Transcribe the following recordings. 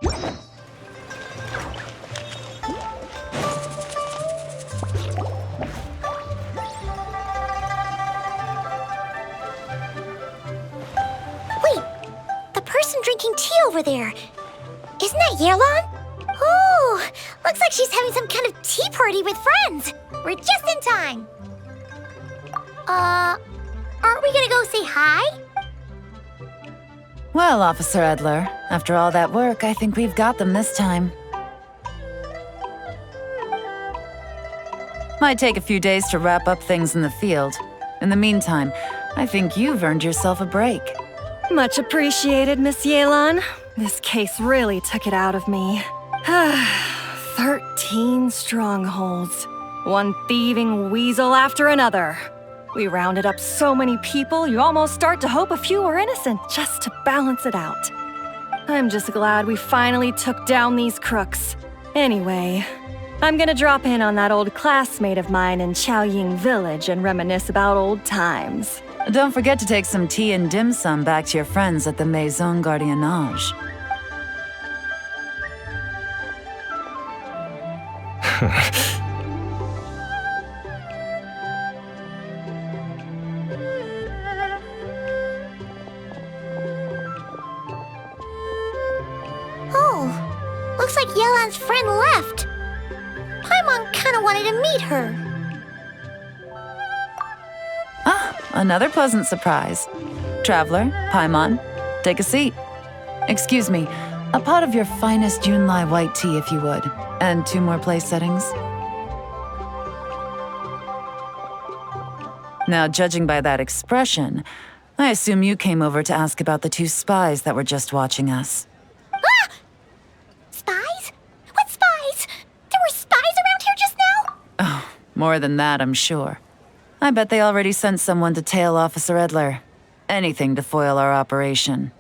Wait, the person drinking tea over there. Isn't that Yelan? Oh, looks like she's having some kind of tea party with friends. We're just in time. Aren't we gonna go say hi? Well, Officer Edler, after all that work, I think we've got them this time. Might take a few days to wrap up things in the field. In the meantime, I think you've earned yourself a break. Much appreciated, Miss Yelan. This case really took it out of me. 13 strongholds. One thieving weasel after another. We rounded up so many people, you almost start to hope a few were innocent, just to balance it out. I'm just glad we finally took down these crooks. Anyway, I'm gonna drop in on that old classmate of mine in Chaoying Village and reminisce about old times. Don't forget to take some tea and dim sum back to your friends at the Maison Gardiennage. Oh, looks like Yelan's friend left. Paimon kinda wanted to meet her. Ah, another pleasant surprise. Traveler, Paimon, take a seat. Excuse me, a pot of your finest Yunlai white tea if you would, and 2 more place settings. Now, judging by that expression, I assume you came over to ask about the 2 spies that were just watching us. Ah! Spies? What spies? There were spies around here just now? Oh, more than that, I'm sure. I bet they already sent someone to tail Officer Edler. Anything to foil our operation.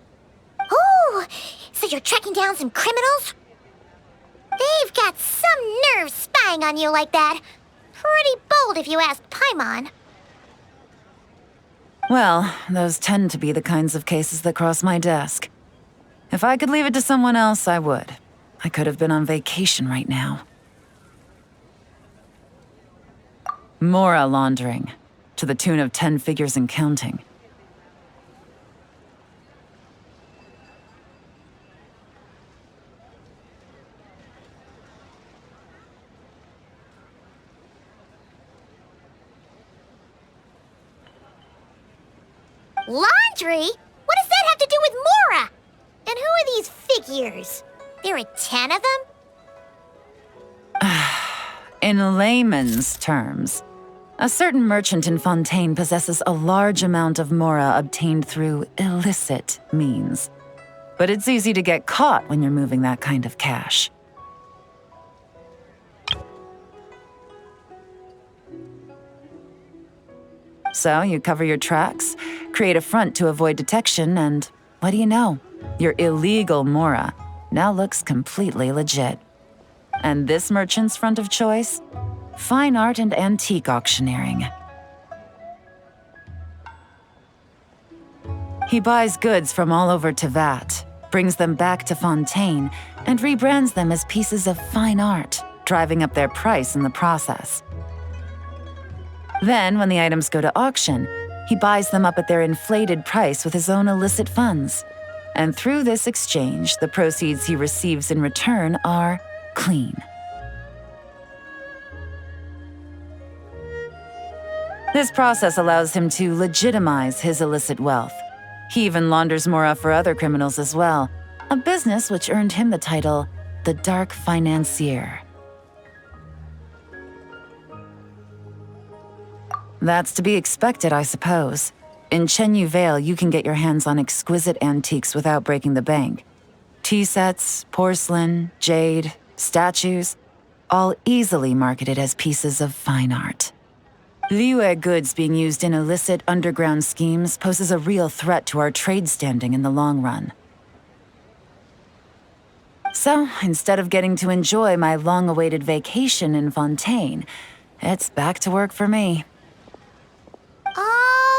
Oh, so you're tracking down some criminals? They've got some nerve spying on you like that. Pretty bold if you ask Paimon. Well, those tend to be the kinds of cases that cross my desk. If I could leave it to someone else, I would. I could have been on vacation right now. Mora laundering, to the tune of 10 figures and counting. Laundry? What does that have to do with Mora? And who are these figures? There are 10 of them? In layman's terms, a certain merchant in Fontaine possesses a large amount of Mora obtained through illicit means. But it's easy to get caught when you're moving that kind of cash. So you cover your tracks, create a front to avoid detection, and what do you know? Your illegal Mora now looks completely legit. And this merchant's front of choice? Fine art and antique auctioneering. He buys goods from all over Tevat, brings them back to Fontaine, and rebrands them as pieces of fine art, driving up their price in the process. Then, when the items go to auction, he buys them up at their inflated price with his own illicit funds. And through this exchange, the proceeds he receives in return are clean. This process allows him to legitimize his illicit wealth. He even launders Mora for other criminals as well, a business which earned him the title, the Dark Financier. That's to be expected, I suppose. In Chenyu Vale, you can get your hands on exquisite antiques without breaking the bank. Tea sets, porcelain, jade, statues, all easily marketed as pieces of fine art. Liyue goods being used in illicit underground schemes poses a real threat to our trade standing in the long run. So, instead of getting to enjoy my long-awaited vacation in Fontaine, it's back to work for me.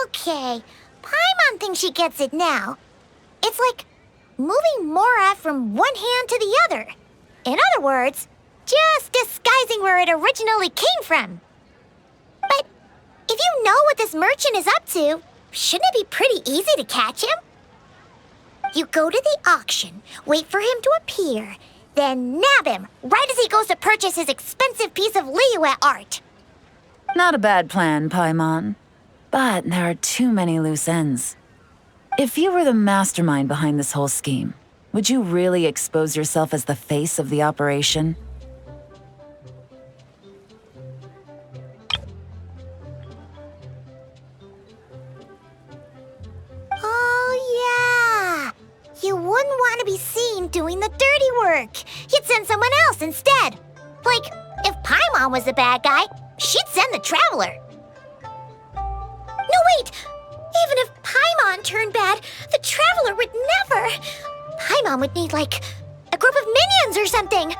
Okay, Paimon thinks she gets it now. It's like moving Mora from one hand to the other. In other words, just disguising where it originally came from. But if you know what this merchant is up to, shouldn't it be pretty easy to catch him? You go to the auction, wait for him to appear, then nab him right as he goes to purchase his expensive piece of Liyue art. Not a bad plan, Paimon. But there are too many loose ends. If you were the mastermind behind this whole scheme, would you really expose yourself as the face of the operation? Oh, yeah. You wouldn't want to be seen doing the dirty work. You'd send someone else instead. Like, if Paimon was the bad guy, she'd send the Traveler. No, wait! Even if Paimon turned bad, the Traveler would never. Paimon would need, like, a group of minions or something.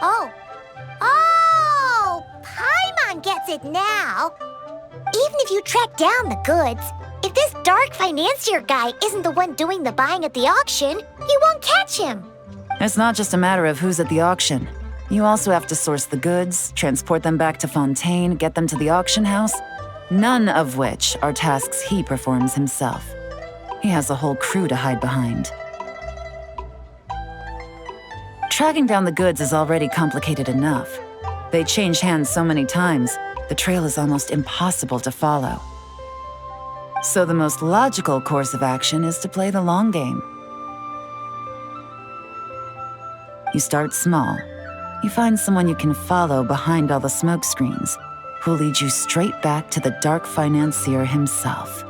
Oh, Paimon gets it now. Even if you track down the goods, if this dark financier guy isn't the one doing the buying at the auction, you won't catch him. It's not just a matter of who's at the auction. You also have to source the goods, transport them back to Fontaine, get them to the auction house, none of which are tasks he performs himself. He has a whole crew to hide behind. Tracking down the goods is already complicated enough. They change hands so many times, the trail is almost impossible to follow. So the most logical course of action is to play the long game. You start small. You find someone you can follow behind all the smoke screens, who'll lead you straight back to the dark financier himself.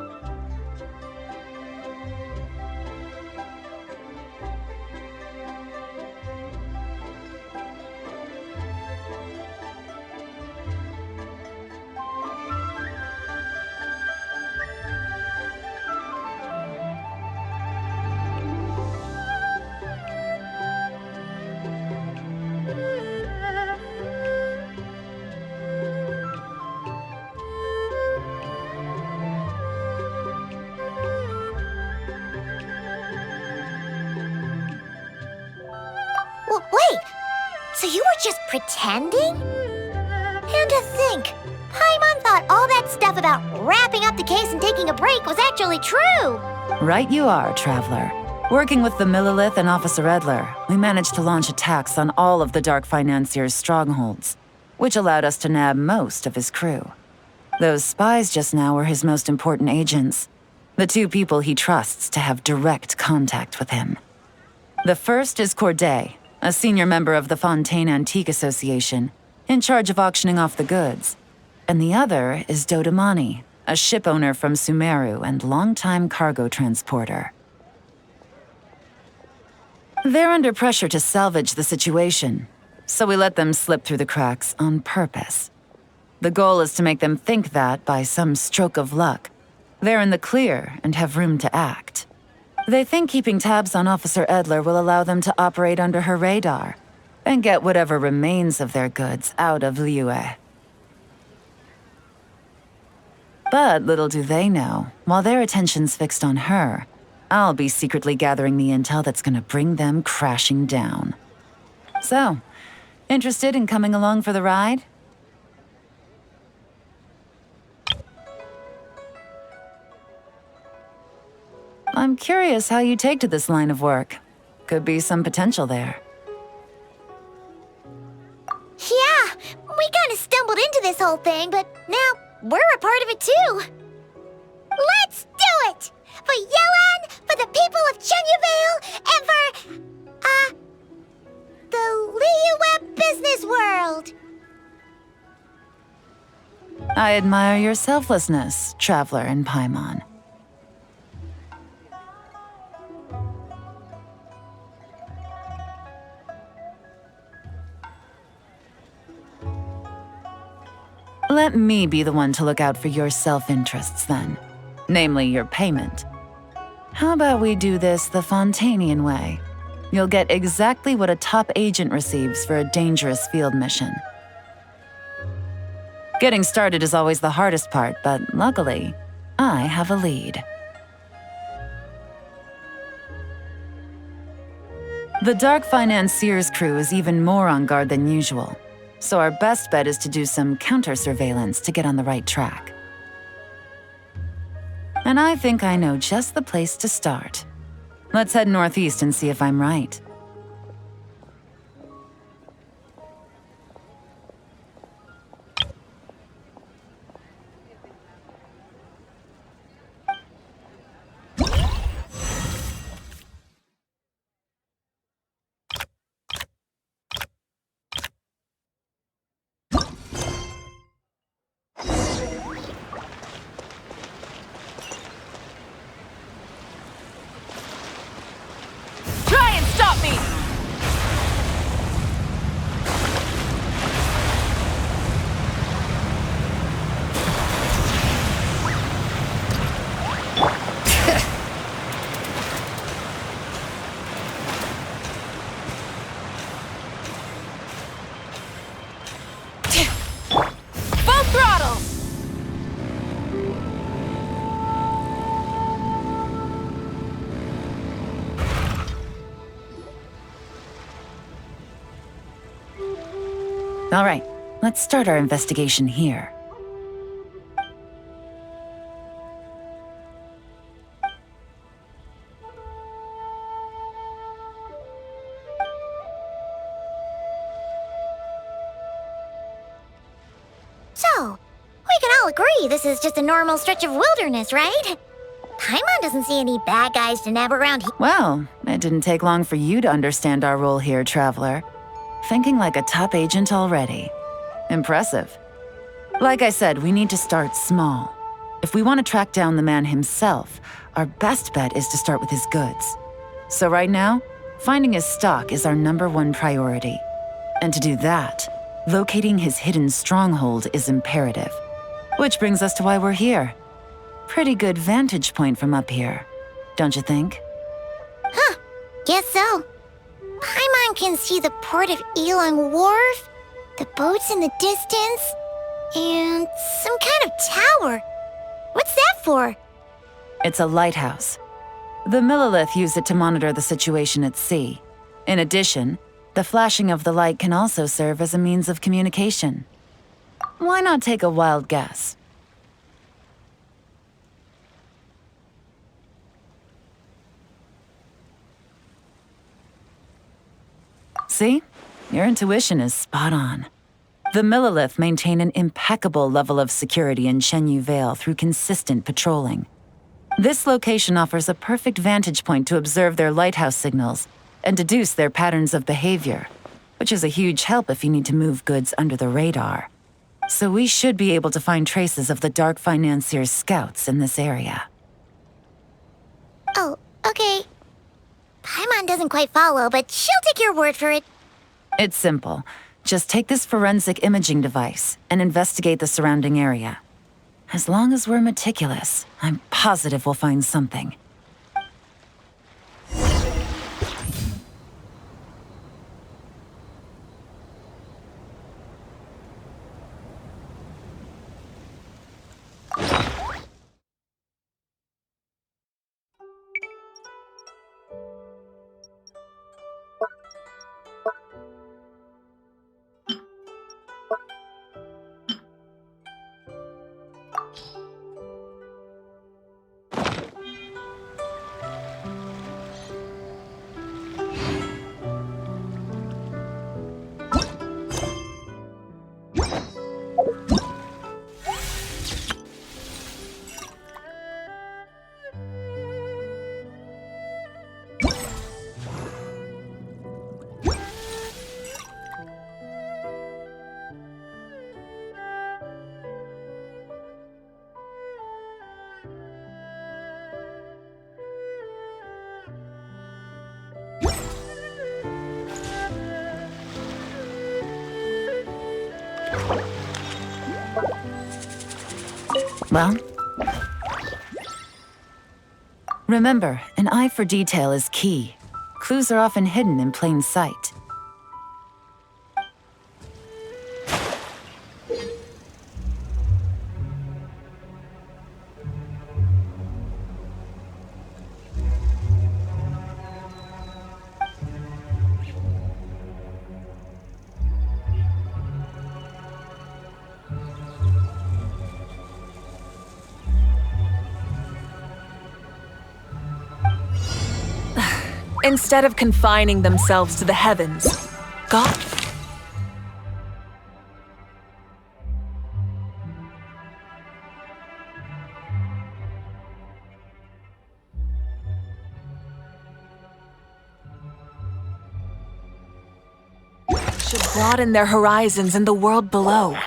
Wait, so you were just pretending? And to think, Paimon thought all that stuff about wrapping up the case and taking a break was actually true. Right you are, Traveler. Working with the Millilith and Officer Edler, we managed to launch attacks on all of the Dark Financier's strongholds, which allowed us to nab most of his crew. Those spies just now were his most important agents, the two people he trusts to have direct contact with him. The first is Corday, a senior member of the Fontaine Antique Association, in charge of auctioning off the goods. And the other is Dodamani, a ship owner from Sumeru and longtime cargo transporter. They're under pressure to salvage the situation, so we let them slip through the cracks on purpose. The goal is to make them think that, by some stroke of luck, they're in the clear and have room to act. They think keeping tabs on Officer Edler will allow them to operate under her radar and get whatever remains of their goods out of Liyue. But little do they know, while their attention's fixed on her, I'll be secretly gathering the intel that's gonna bring them crashing down. So, interested in coming along for the ride? I'm curious how you take to this line of work. Could be some potential there. Yeah, we kind of stumbled into this whole thing, but now we're a part of it too. Let's do it! For Yelan, for the people of Chenyavale, and for, the Liyue business world! I admire your selflessness, Traveler and Paimon. Let me be the one to look out for your self-interests then. Namely, your payment. How about we do this the Fontainian way? You'll get exactly what a top agent receives for a dangerous field mission. Getting started is always the hardest part, but luckily, I have a lead. The Dark Financier's crew is even more on guard than usual, so our best bet is to do some counter-surveillance to get on the right track. And I think I know just the place to start. Let's head northeast and see if I'm right. Try and stop me! Full throttle! All right, let's start our investigation here. So, we can all agree this is just a normal stretch of wilderness, right? Paimon doesn't see any bad guys to nab around here. Well, it didn't take long for you to understand our role here, Traveler. Thinking like a top agent already. Impressive. Like I said, we need to start small. If we want to track down the man himself, our best bet is to start with his goods. So right now, finding his stock is our #1 priority. And to do that, locating his hidden stronghold is imperative. Which brings us to why we're here. Pretty good vantage point from up here, don't you think? Huh, guess so. Paimon can see the port of Elong Wharf, the boats in the distance, and some kind of tower. What's that for? It's a lighthouse. The Millilith use it to monitor the situation at sea. In addition, the flashing of the light can also serve as a means of communication. Why not take a wild guess? See? Your intuition is spot on. The Millilith maintain an impeccable level of security in Shenyu Vale through consistent patrolling. This location offers a perfect vantage point to observe their lighthouse signals and deduce their patterns of behavior, which is a huge help if you need to move goods under the radar. So we should be able to find traces of the Dark Financier's scouts in this area. Oh, okay. Paimon doesn't quite follow, but she'll take your word for it. It's simple. Just take this forensic imaging device and investigate the surrounding area. As long as we're meticulous, I'm positive we'll find something. Well? Remember, an eye for detail is key. Clues are often hidden in plain sight. Instead of confining themselves to the heavens, God should broaden their horizons in the world below.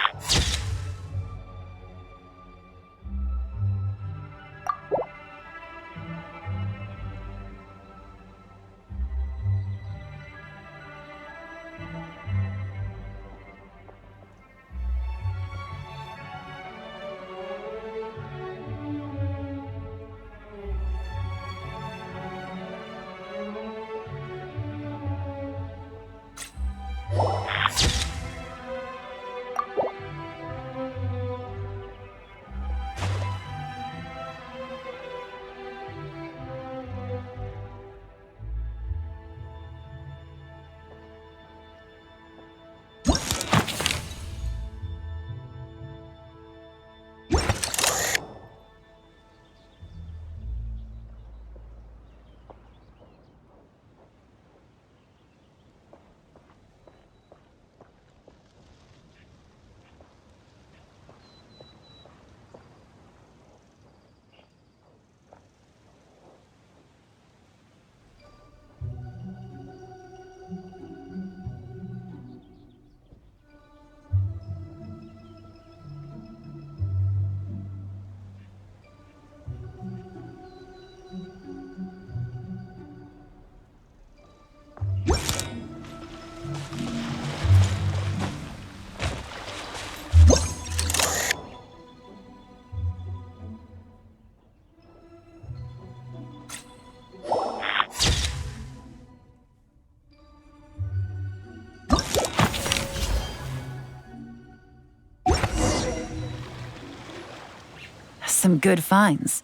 Some good finds.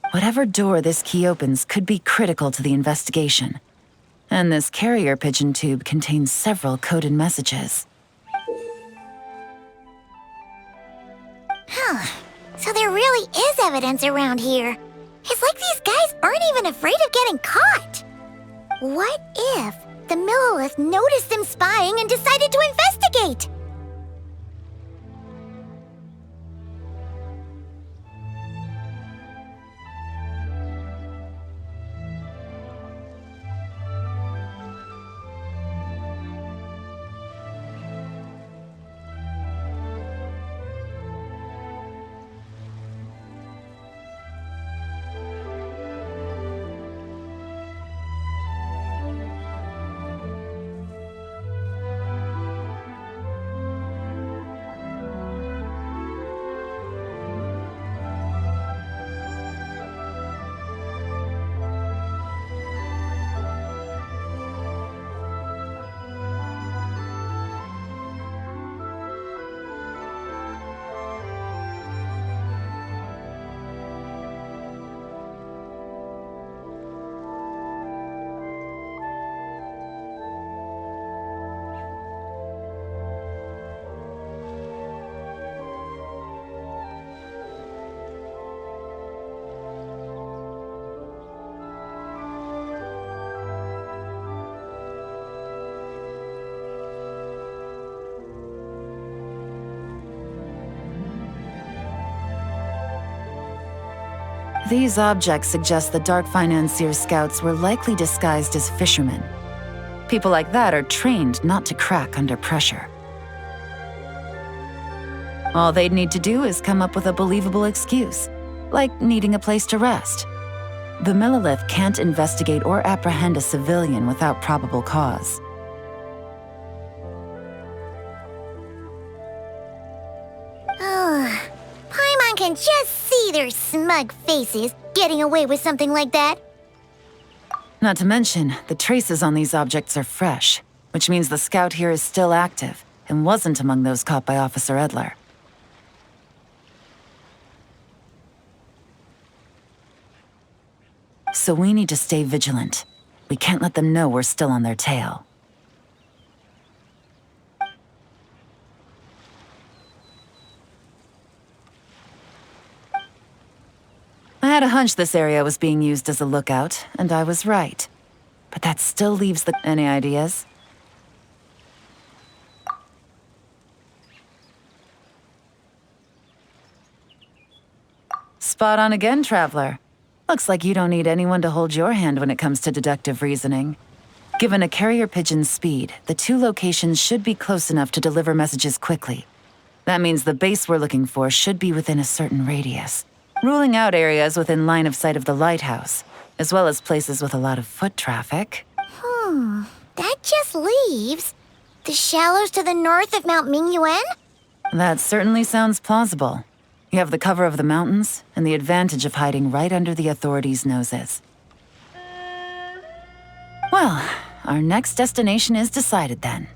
Whatever door this key opens could be critical to the investigation. And this carrier pigeon tube contains several coded messages. So there really is evidence around here. It's like these guys aren't even afraid of getting caught. What if the Millilith noticed them spying and decided to investigate? These objects suggest the Dark Financier scouts were likely disguised as fishermen. People like that are trained not to crack under pressure. All they'd need to do is come up with a believable excuse, like needing a place to rest. The Millilith can't investigate or apprehend a civilian without probable cause. Paimon can just see their smug faces getting away with something like that. Not to mention, the traces on these objects are fresh, which means the scout here is still active and wasn't among those caught by Officer Edler. So we need to stay vigilant. We can't let them know we're still on their tail. I had a hunch this area was being used as a lookout, and I was right. but that still leaves the... Any ideas? Spot on again, Traveler. Looks like you don't need anyone to hold your hand when it comes to deductive reasoning. Given a carrier pigeon's speed, the two locations should be close enough to deliver messages quickly. That means the base we're looking for should be within a certain radius, ruling out areas within line of sight of the lighthouse, as well as places with a lot of foot traffic. That just leaves the shallows to the north of Mount Mingyuan? That certainly sounds plausible. You have the cover of the mountains and the advantage of hiding right under the authorities' noses. Well, our next destination is decided then.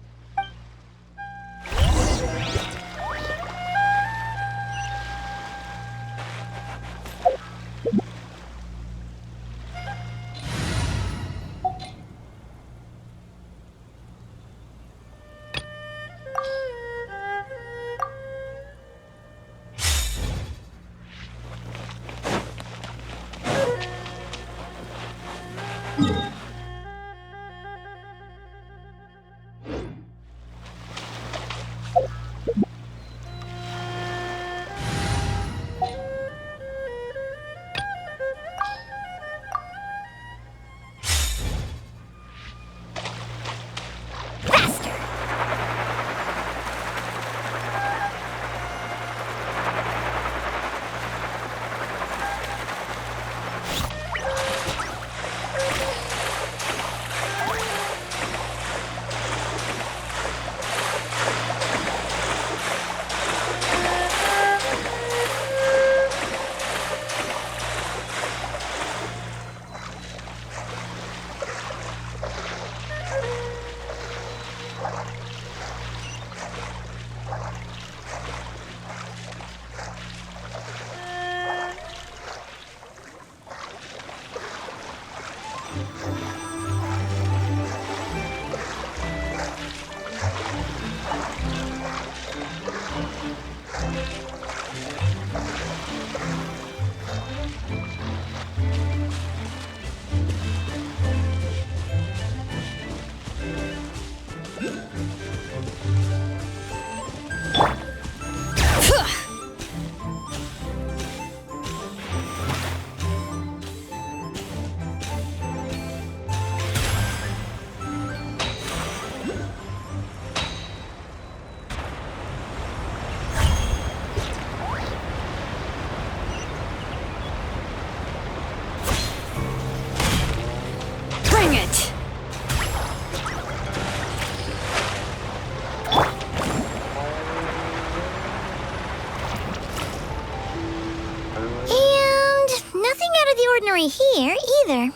Here, either.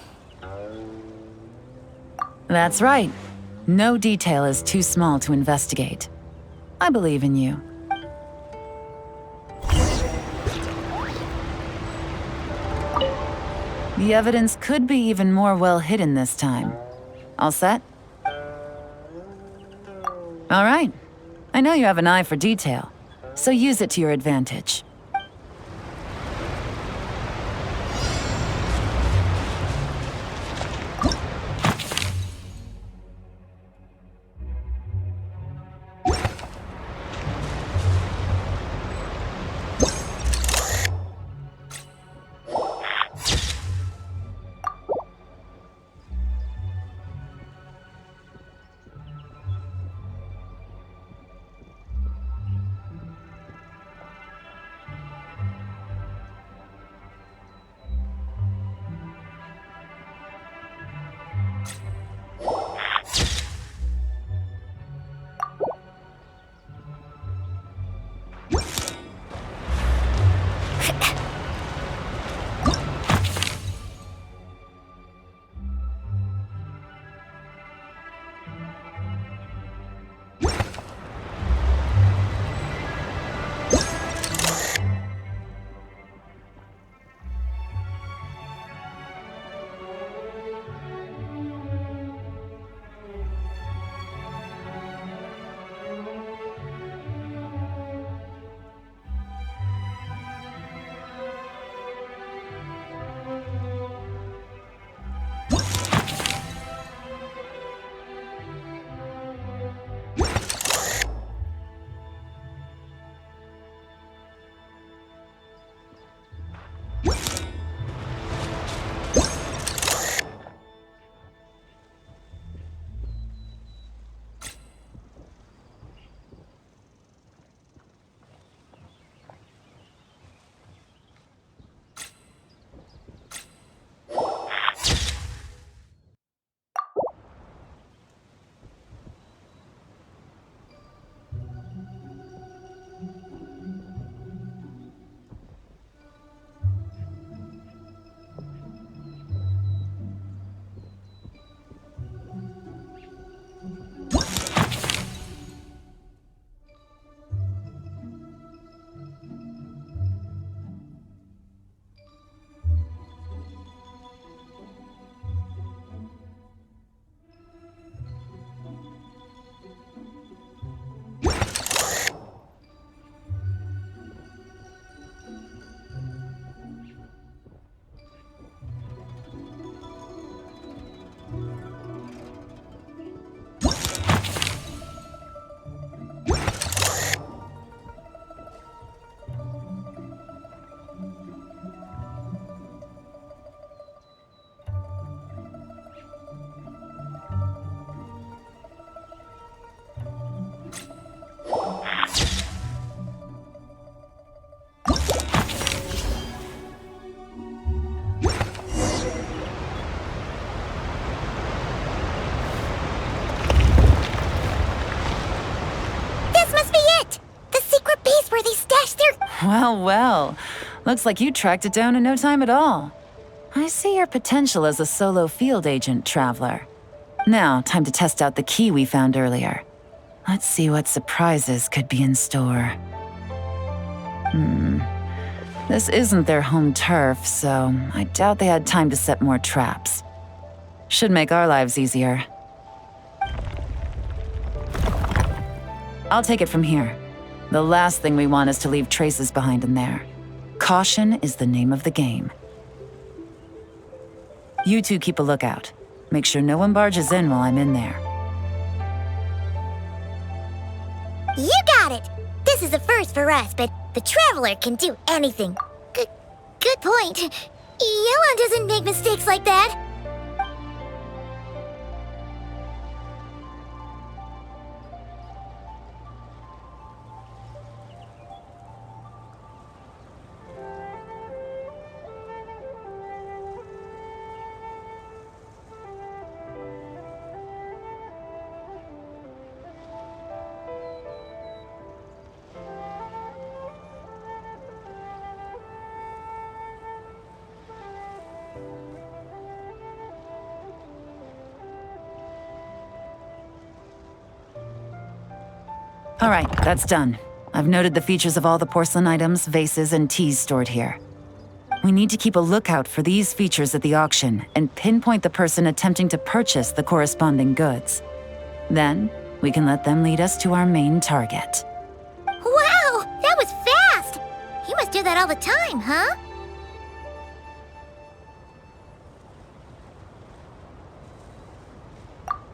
That's right. No detail is too small to investigate. I believe in you. The evidence could be even more well hidden this time. All set? All right. I know you have an eye for detail, so use it to your advantage. Well, well. Looks like you tracked it down in no time at all. I see your potential as a solo field agent, Traveler. Now, time to test out the key we found earlier. Let's see what surprises could be in store. This isn't their home turf, so I doubt they had time to set more traps. Should make our lives easier. I'll take it from here. The last thing we want is to leave traces behind in there. Caution is the name of the game. You two keep a lookout. Make sure no one barges in while I'm in there. You got it! This is a first for us, but the Traveler can do anything. Good point. Yelan doesn't make mistakes like that. All right, that's done. I've noted the features of all the porcelain items, vases, and teas stored here. We need to keep a lookout for these features at the auction and pinpoint the person attempting to purchase the corresponding goods. Then, we can let them lead us to our main target. Wow, that was fast! You must do that all the time, huh?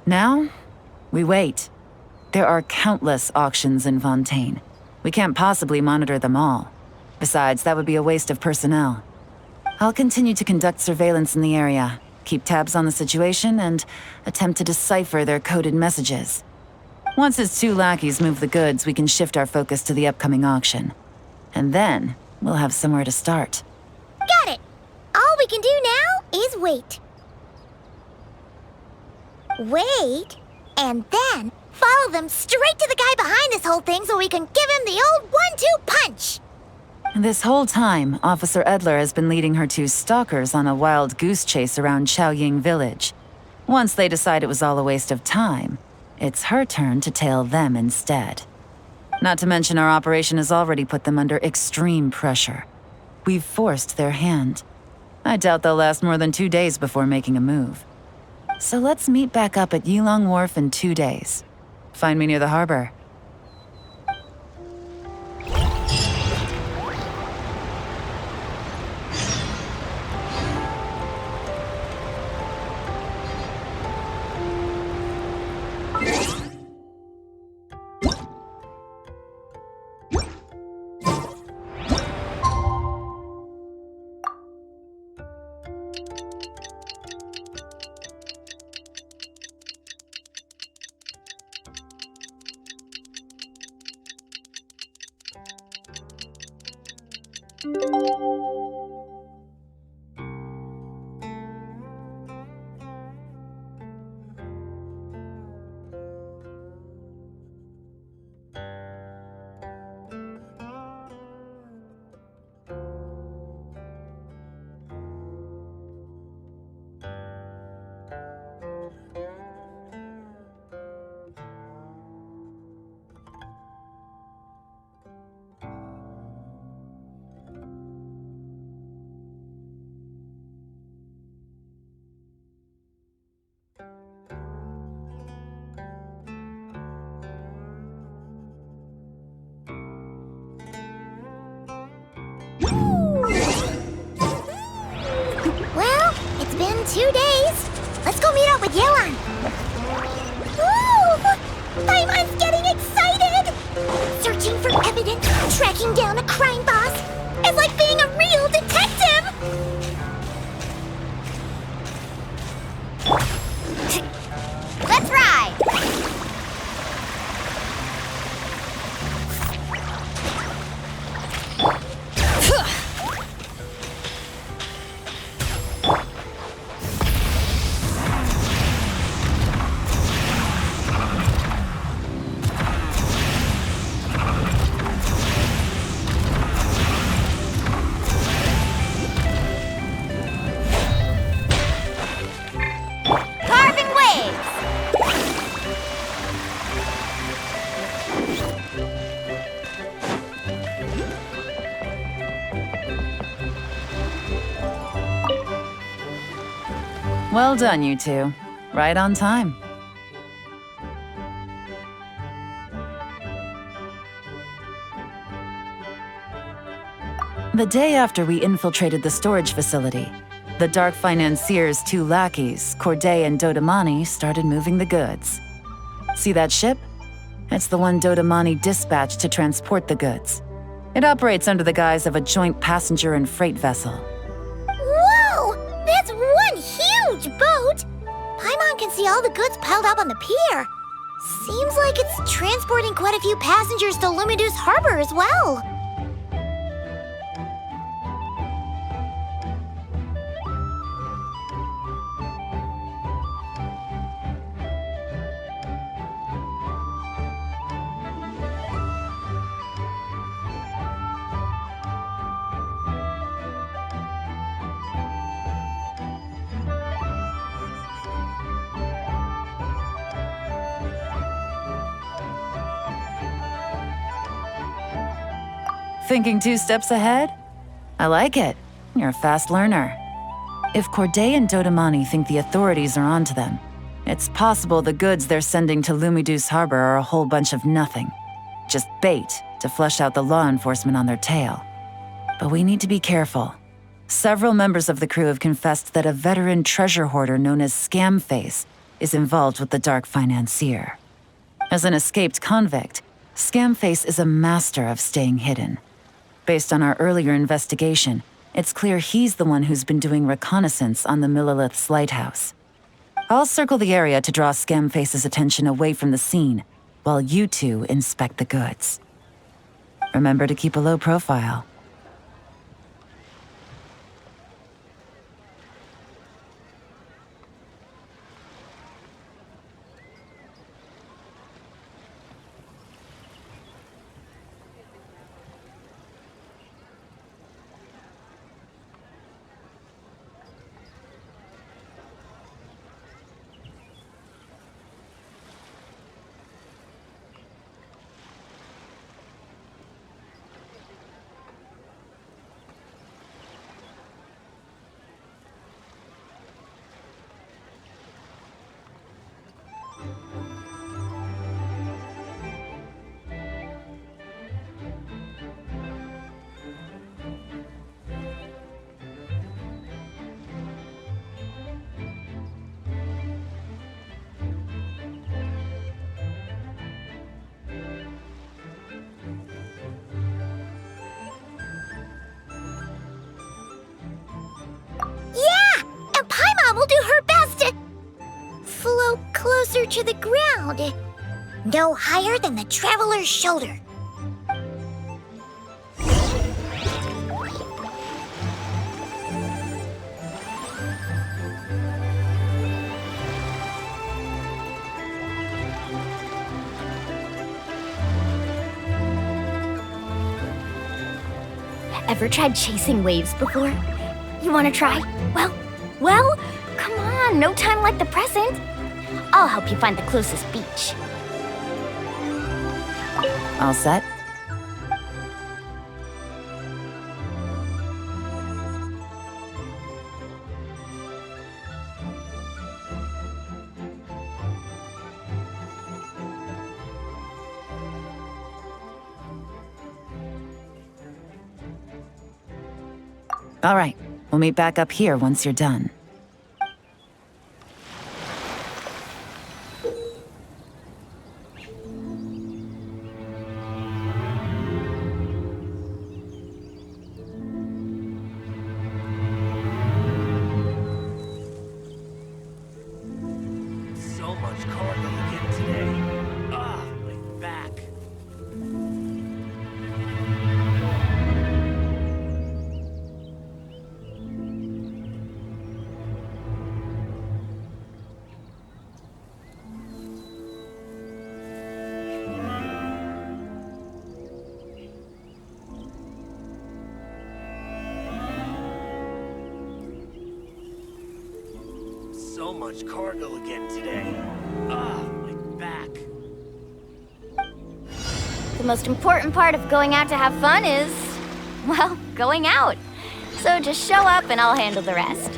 Now, we wait. There are countless auctions in Fontaine. We can't possibly monitor them all. Besides, that would be a waste of personnel. I'll continue to conduct surveillance in the area, keep tabs on the situation, and attempt to decipher their coded messages. Once his two lackeys move the goods, we can shift our focus to the upcoming auction. And then, we'll have somewhere to start. Got it! All we can do now is wait. Wait, and then follow them straight to the guy behind this whole thing so we can give him the old 1-2 punch! This whole time, Officer Edler has been leading her two stalkers on a wild goose chase around Chaoying Village. Once they decide it was all a waste of time, it's her turn to tail them instead. Not to mention our operation has already put them under extreme pressure. We've forced their hand. I doubt they'll last more than 2 days before making a move. So let's meet back up at Yilong Wharf in 2 days. Find me near the harbor. Well, it's been 2 days. Let's go meet up with Yelan. Ooh! Paimon's getting excited! Searching for evidence, tracking down a crime boss. It's like being a real detective! Let's ride! Well done, you two. Right on time. The day after we infiltrated the storage facility, the Dark Financier's two lackeys, Corday and Dodamani, started moving the goods. See that ship? It's the one Dodamani dispatched to transport the goods. It operates under the guise of a joint passenger and freight vessel. Whoa! That's one huge boat! Paimon can see all the goods piled up on the pier. Seems like it's transporting quite a few passengers to Lumidus Harbor as well. Thinking 2 steps ahead? I like it. You're a fast learner. If Corday and Dodamani think the authorities are onto them, it's possible the goods they're sending to Lumidus Harbor are a whole bunch of nothing. Just bait to flush out the law enforcement on their tail. But we need to be careful. Several members of the crew have confessed that a veteran treasure hoarder known as Scamface is involved with the Dark Financier. As an escaped convict, Scamface is a master of staying hidden. Based on our earlier investigation, it's clear he's the one who's been doing reconnaissance on the Millilith's lighthouse. I'll circle the area to draw Scamface's attention away from the scene, while you two inspect the goods. Remember to keep a low profile. Will do her best to float closer to the ground. No higher than the traveler's shoulder. Ever tried chasing waves before? You want to try? Well, come on, no time like the present. I'll help you find the closest beach. All set? All right, we'll meet back up here once you're done. So much cargo again today. Ah, my back. So much cargo again today. Ah, my back. The most important part of going out to have fun is, well, going out. So just show up and I'll handle the rest.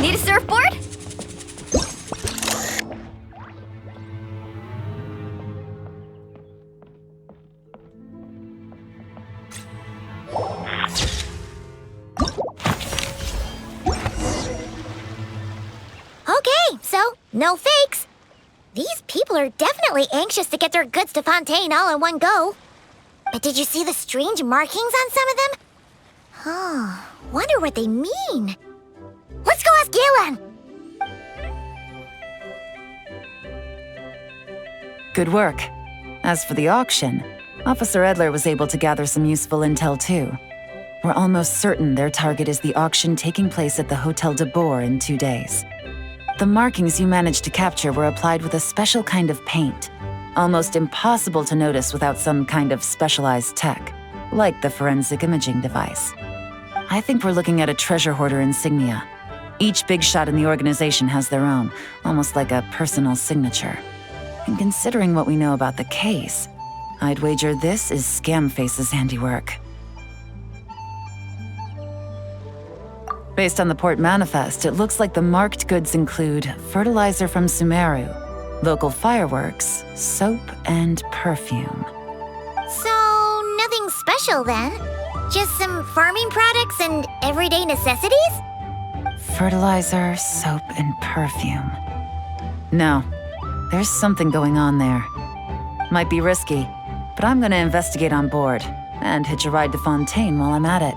Need a surfboard? Okay, so no fakes. These people are definitely anxious to get their goods to Fontaine all in one go. But did you see the strange markings on some of them? Oh, wonder what they mean. Let's go ask Galen! Good work. As for the auction, Officer Edler was able to gather some useful intel too. We're almost certain their target is the auction taking place at the Hotel de Boer in 2 days. The markings you managed to capture were applied with a special kind of paint, almost impossible to notice without some kind of specialized tech, like the forensic imaging device. I think we're looking at a treasure hoarder insignia. Each big shot in the organization has their own, almost like a personal signature. And considering what we know about the case, I'd wager this is Scamface's handiwork. Based on the port manifest, it looks like the marked goods include fertilizer from Sumeru, local fireworks, soap, and perfume. So, nothing special then? Just some farming products and everyday necessities? Fertilizer, soap, and perfume. No, there's something going on there. Might be risky, but I'm gonna investigate on board and hitch a ride to Fontaine while I'm at it.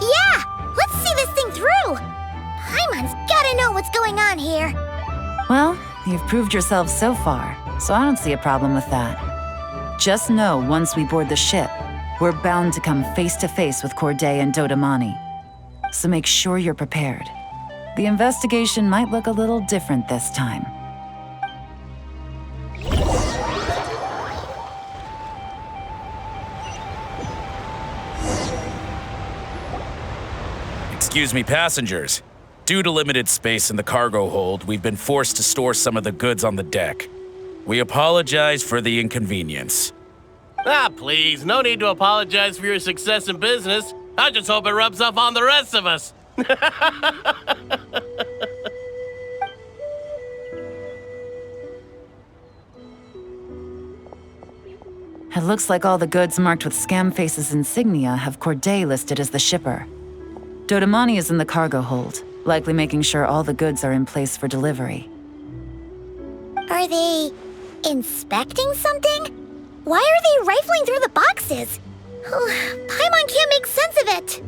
Yeah! Let's see this thing through! Paimon's gotta know what's going on here. Well, you've proved yourself so far, so I don't see a problem with that. Just know once we board the ship, we're bound to come face to face with Corday and Dodamani. So make sure you're prepared. The investigation might look a little different this time. Excuse me, passengers. Due to limited space in the cargo hold, we've been forced to store some of the goods on the deck. We apologize for the inconvenience. Ah, please, no need to apologize for your success in business. I just hope it rubs off on the rest of us. It looks like all the goods marked with Scamface's insignia have Corday listed as the shipper. Dodamani is in the cargo hold, likely making sure all the goods are in place for delivery. Are they inspecting something? Why are they rifling through the boxes? Paimon can't make sense of it.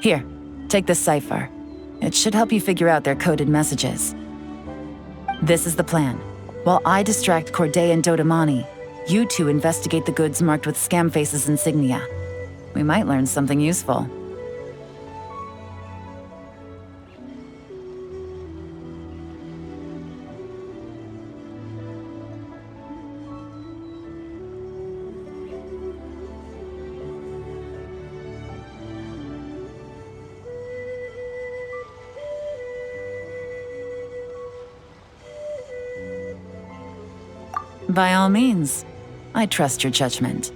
Here, take this cipher. It should help you figure out their coded messages. This is the plan. While I distract Corday and Dodamani, you two investigate the goods marked with Scamface's insignia. We might learn something useful. By all means, I trust your judgment.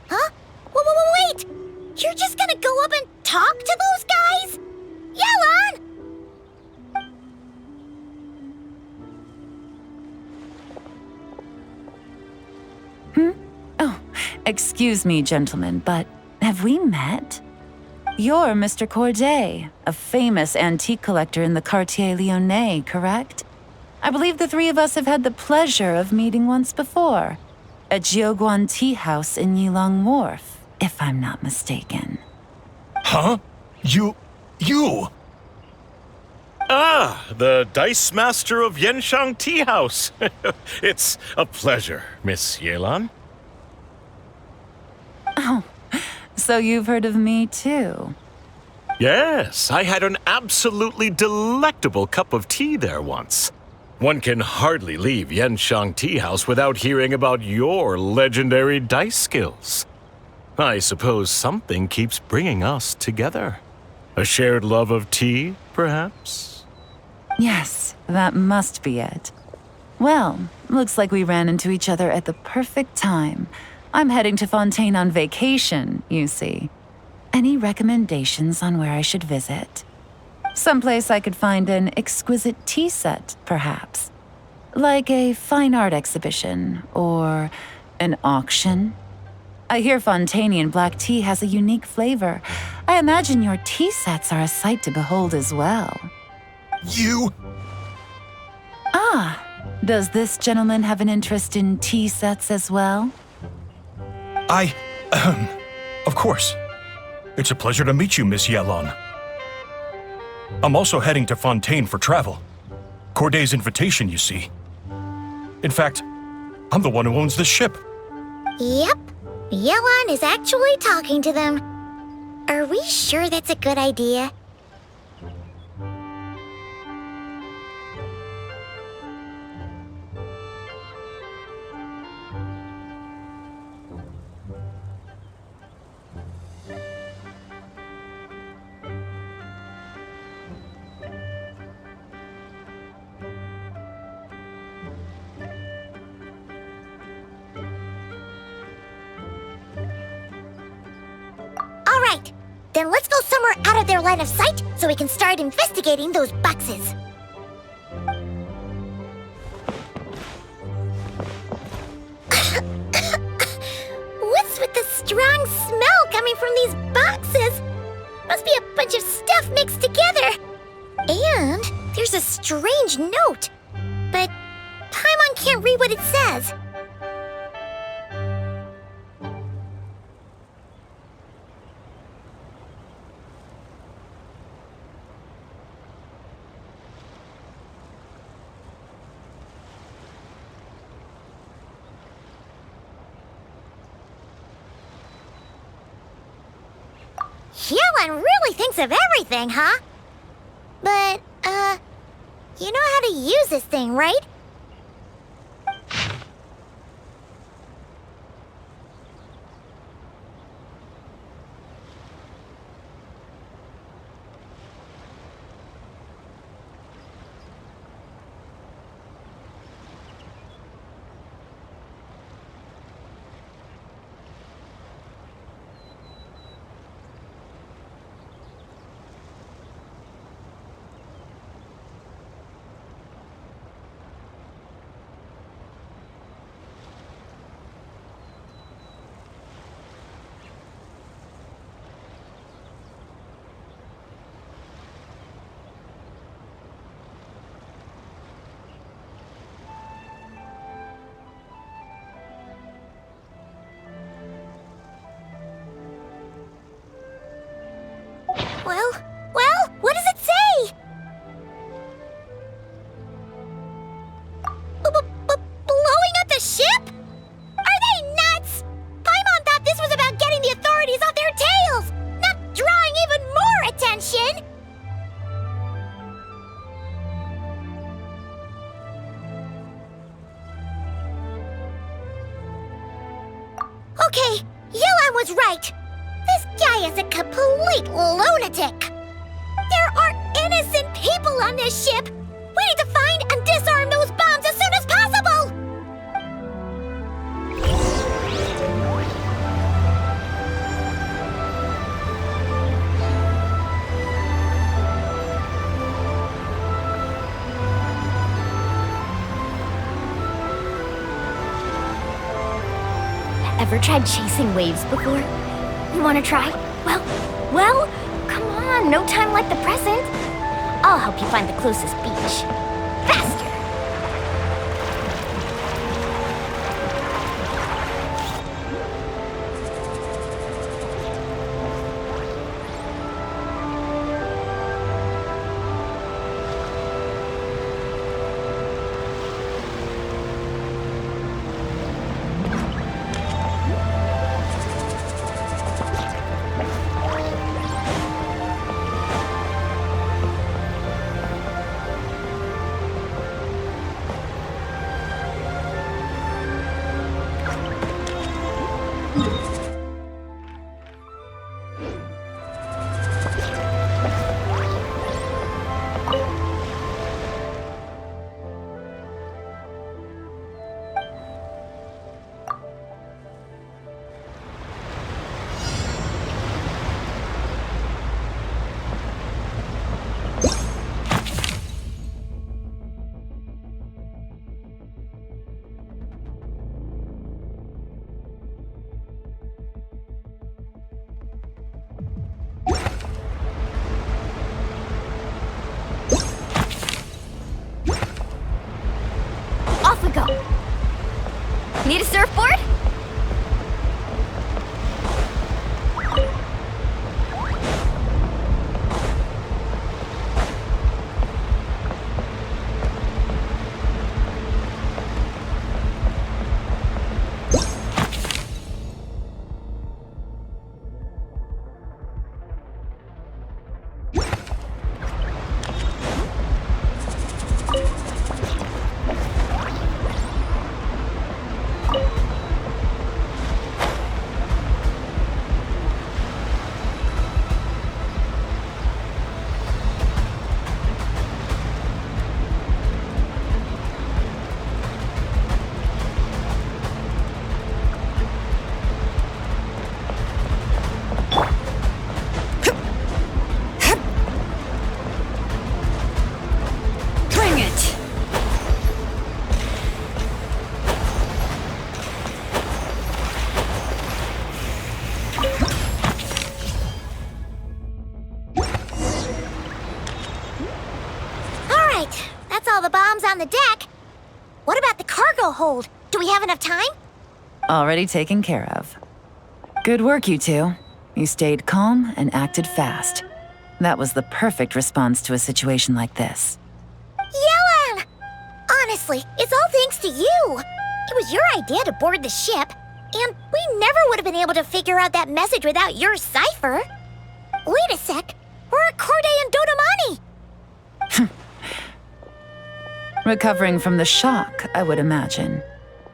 Huh? Wait! You're just gonna go up and talk to those guys? Yelan! Oh, excuse me, gentlemen, but have we met? You're Mr. Corday, a famous antique collector in the Quartier Lyonnais, correct? I believe the three of us have had the pleasure of meeting once before, at Jiuguan Tea House in Yilong Wharf, if I'm not mistaken. Huh? You... Ah, the Dice Master of Yenshang Tea House. It's a pleasure, Miss Yelan. Oh, so you've heard of me too? Yes, I had an absolutely delectable cup of tea there once. One can hardly leave Yenshang Tea House without hearing about your legendary dice skills. I suppose something keeps bringing us together. A shared love of tea, perhaps? Yes, that must be it. Well, looks like we ran into each other at the perfect time. I'm heading to Fontaine on vacation, you see. Any recommendations on where I should visit? Someplace I could find an exquisite tea set, perhaps. Like a fine art exhibition, or an auction. I hear Fontainian black tea has a unique flavor. I imagine your tea sets are a sight to behold as well. You... Ah, does this gentleman have an interest in tea sets as well? Of course. It's a pleasure to meet you, Miss Yelan. I'm also heading to Fontaine for travel. Corday's invitation, you see. In fact, I'm the one who owns this ship. Yep. Yelan is actually talking to them. Are we sure that's a good idea? Alright, then let's go somewhere out of their line of sight so we can start investigating those boxes. What's with the strong smell coming from these boxes? Must be a bunch of stuff mixed together. And there's a strange note, but Paimon can't read what it says. Yelan really thinks of everything, huh? But, you know how to use this thing, right? Okay, Yelan was right. This guy is a complete lunatic. There are innocent people on this ship. We need to find and disarm those bombs as soon as possible! Ever tried chasing waves before? You wanna try? Well, come on, no time like the present. I'll help you find the closest beach. Faster! Off we go. Need a surfboard? All the bombs on the deck. What about the cargo hold? Do we have enough time? Already taken care of. Good work, you two. You stayed calm and acted fast. That was the perfect response to a situation like this. Yelan! Honestly, it's all thanks to you. It was your idea to board the ship, and we never would have been able to figure out that message without your cipher. Wait a sec. We're at Corday and Dodamani. Recovering from the shock, I would imagine.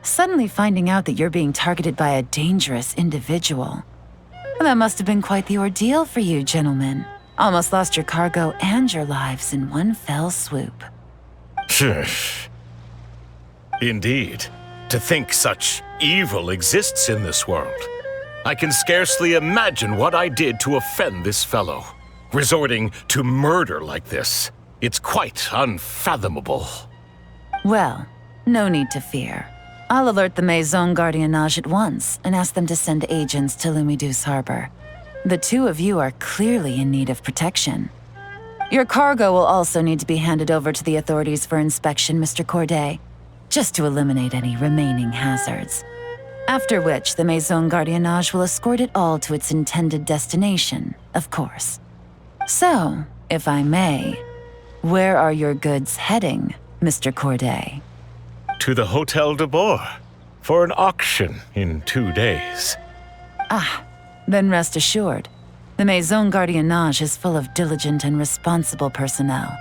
Suddenly finding out that you're being targeted by a dangerous individual. That must have been quite the ordeal for you, gentlemen. Almost lost your cargo and your lives in one fell swoop. Indeed. To think such evil exists in this world. I can scarcely imagine what I did to offend this fellow. Resorting to murder like this. It's quite unfathomable. Well, no need to fear. I'll alert the Maison Gardiennage at once and ask them to send agents to Lumidus Harbor. The two of you are clearly in need of protection. Your cargo will also need to be handed over to the authorities for inspection, Mr. Corday, just to eliminate any remaining hazards. After which, the Maison Gardiennage will escort it all to its intended destination, of course. So, if I may, where are your goods heading, Mr. Corday? To the Hotel de Boer, for an auction in 2 days. Then rest assured, the Maison Gardiennage is full of diligent and responsible personnel.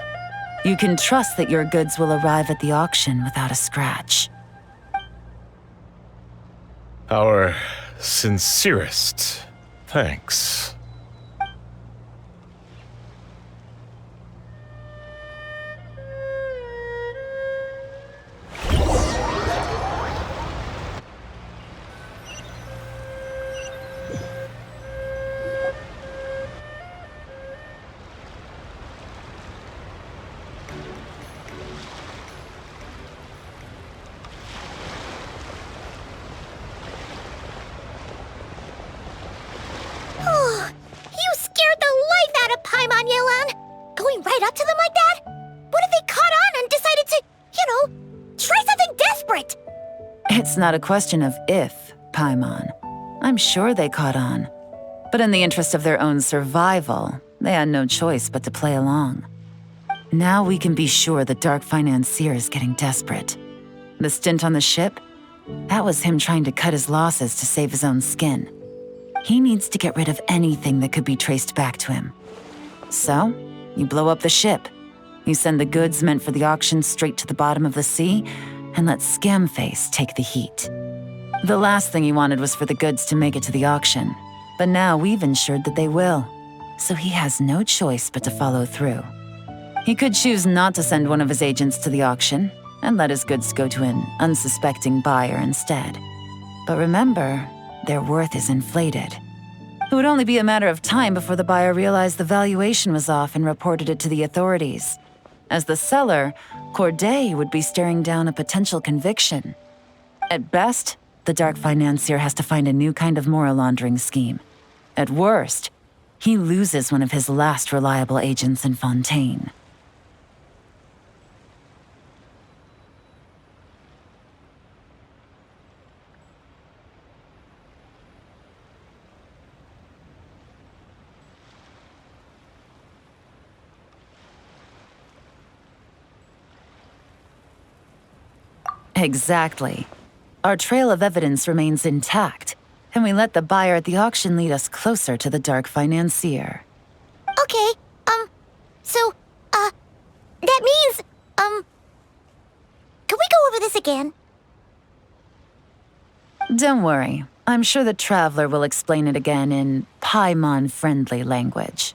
You can trust that your goods will arrive at the auction without a scratch. Our Sincerest thanks. You scared the life out of Paimon, Yelan! Going right up to them like that? What if they caught on and decided to, try something desperate? It's not a question of if, Paimon. I'm sure they caught on. But in the interest of their own survival, they had no choice but to play along. Now we can be sure the Dark Financier is getting desperate. The stint on the ship? That was him trying to cut his losses to save his own skin. He needs to get rid of anything that could be traced back to him. So, you blow up the ship. You send the goods meant for the auction straight to the bottom of the sea, and let Scamface take the heat. The last thing he wanted was for the goods to make it to the auction, but now we've ensured that they will, so he has no choice but to follow through. He could choose not to send one of his agents to the auction, and let his goods go to an unsuspecting buyer instead. But remember, their worth is inflated. It would only be a matter of time before the buyer realized the valuation was off and reported it to the authorities. As the seller, Corday would be staring down a potential conviction. At best, the Dark Financier has to find a new kind of moral laundering scheme. At worst, he loses one of his last reliable agents in Fontaine. Exactly. Our trail of evidence remains intact, and we let the buyer at the auction lead us closer to the Dark Financier. Okay, that means, can we go over this again? Don't worry. I'm sure the Traveler will explain it again in Paimon-friendly language.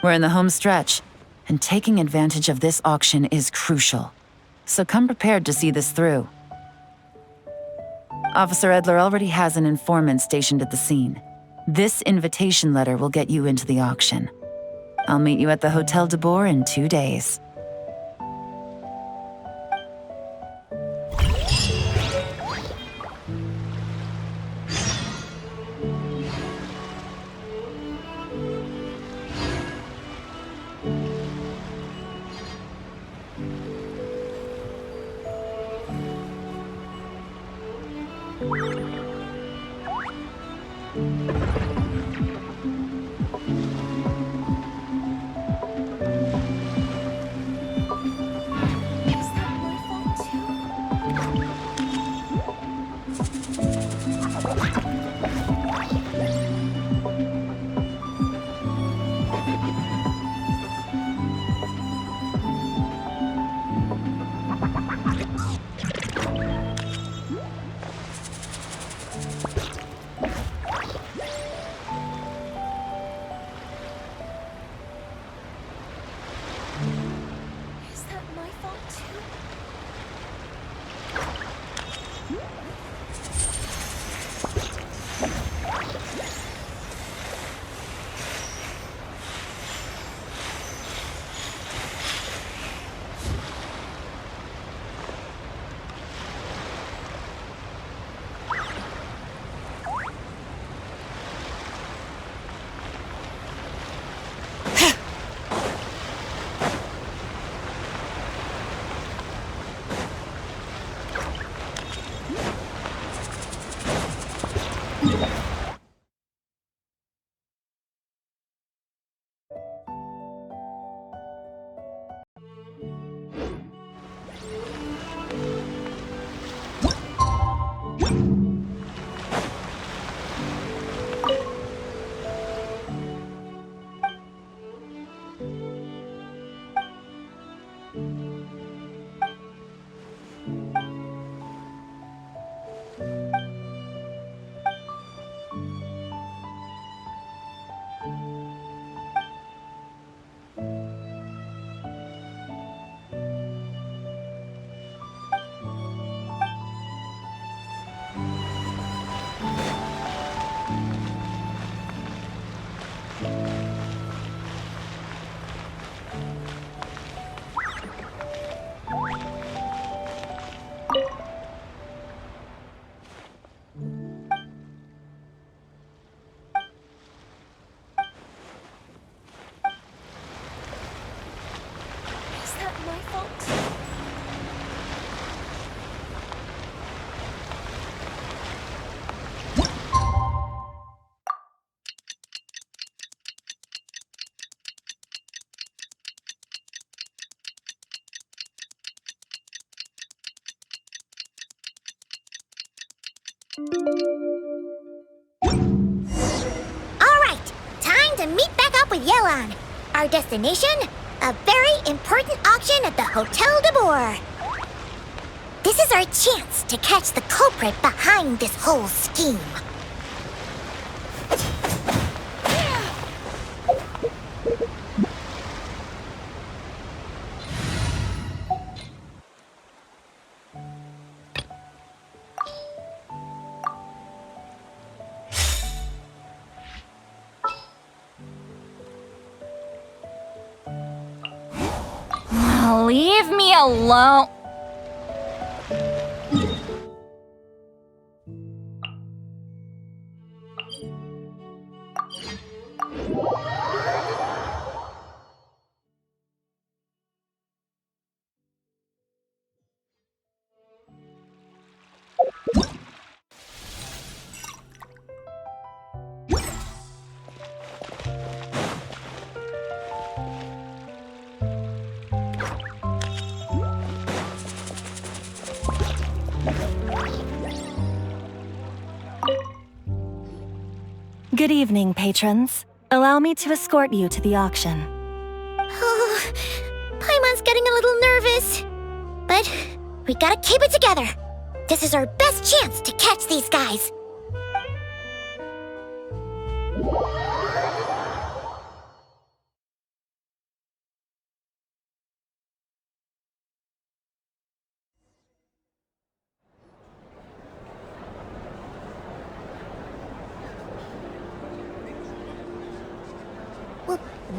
We're in the home stretch, and taking advantage of this auction is crucial. So come prepared to see this through. Officer Edler already has an informant stationed at the scene. This invitation letter will get you into the auction. I'll meet you at the Hotel de Boer in 2 days. All right, time to meet back up with Yelan. Our destination? A very important auction at the Hotel de Boer. This is our chance to catch the culprit behind this whole scheme. Leave me alone. Good evening, patrons. Allow me to escort you to the auction. Oh, Paimon's getting a little nervous. But we gotta keep it together. This is our best chance to catch these guys.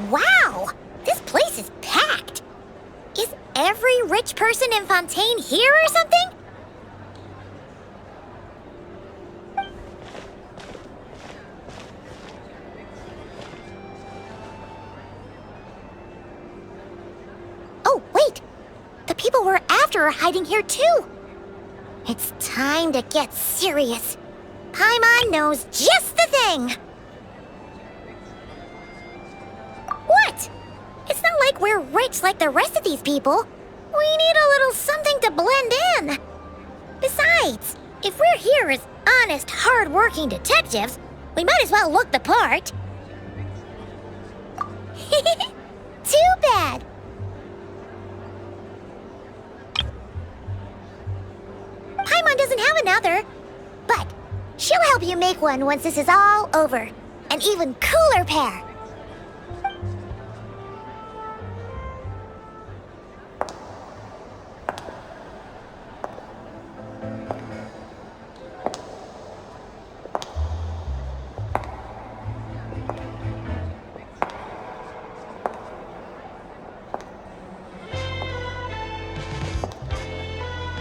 Wow! This place is packed! Is every rich person in Fontaine here or something? Oh, wait! The people we're after are hiding here too! It's time to get serious. Paimon knows just the thing! What? It's not like we're rich like the rest of these people. We need a little something to blend in. Besides, if we're here as honest, hard-working detectives, we might as well look the part. Too bad. Paimon doesn't have another, but she'll help you make one once this is all over. An even cooler pair.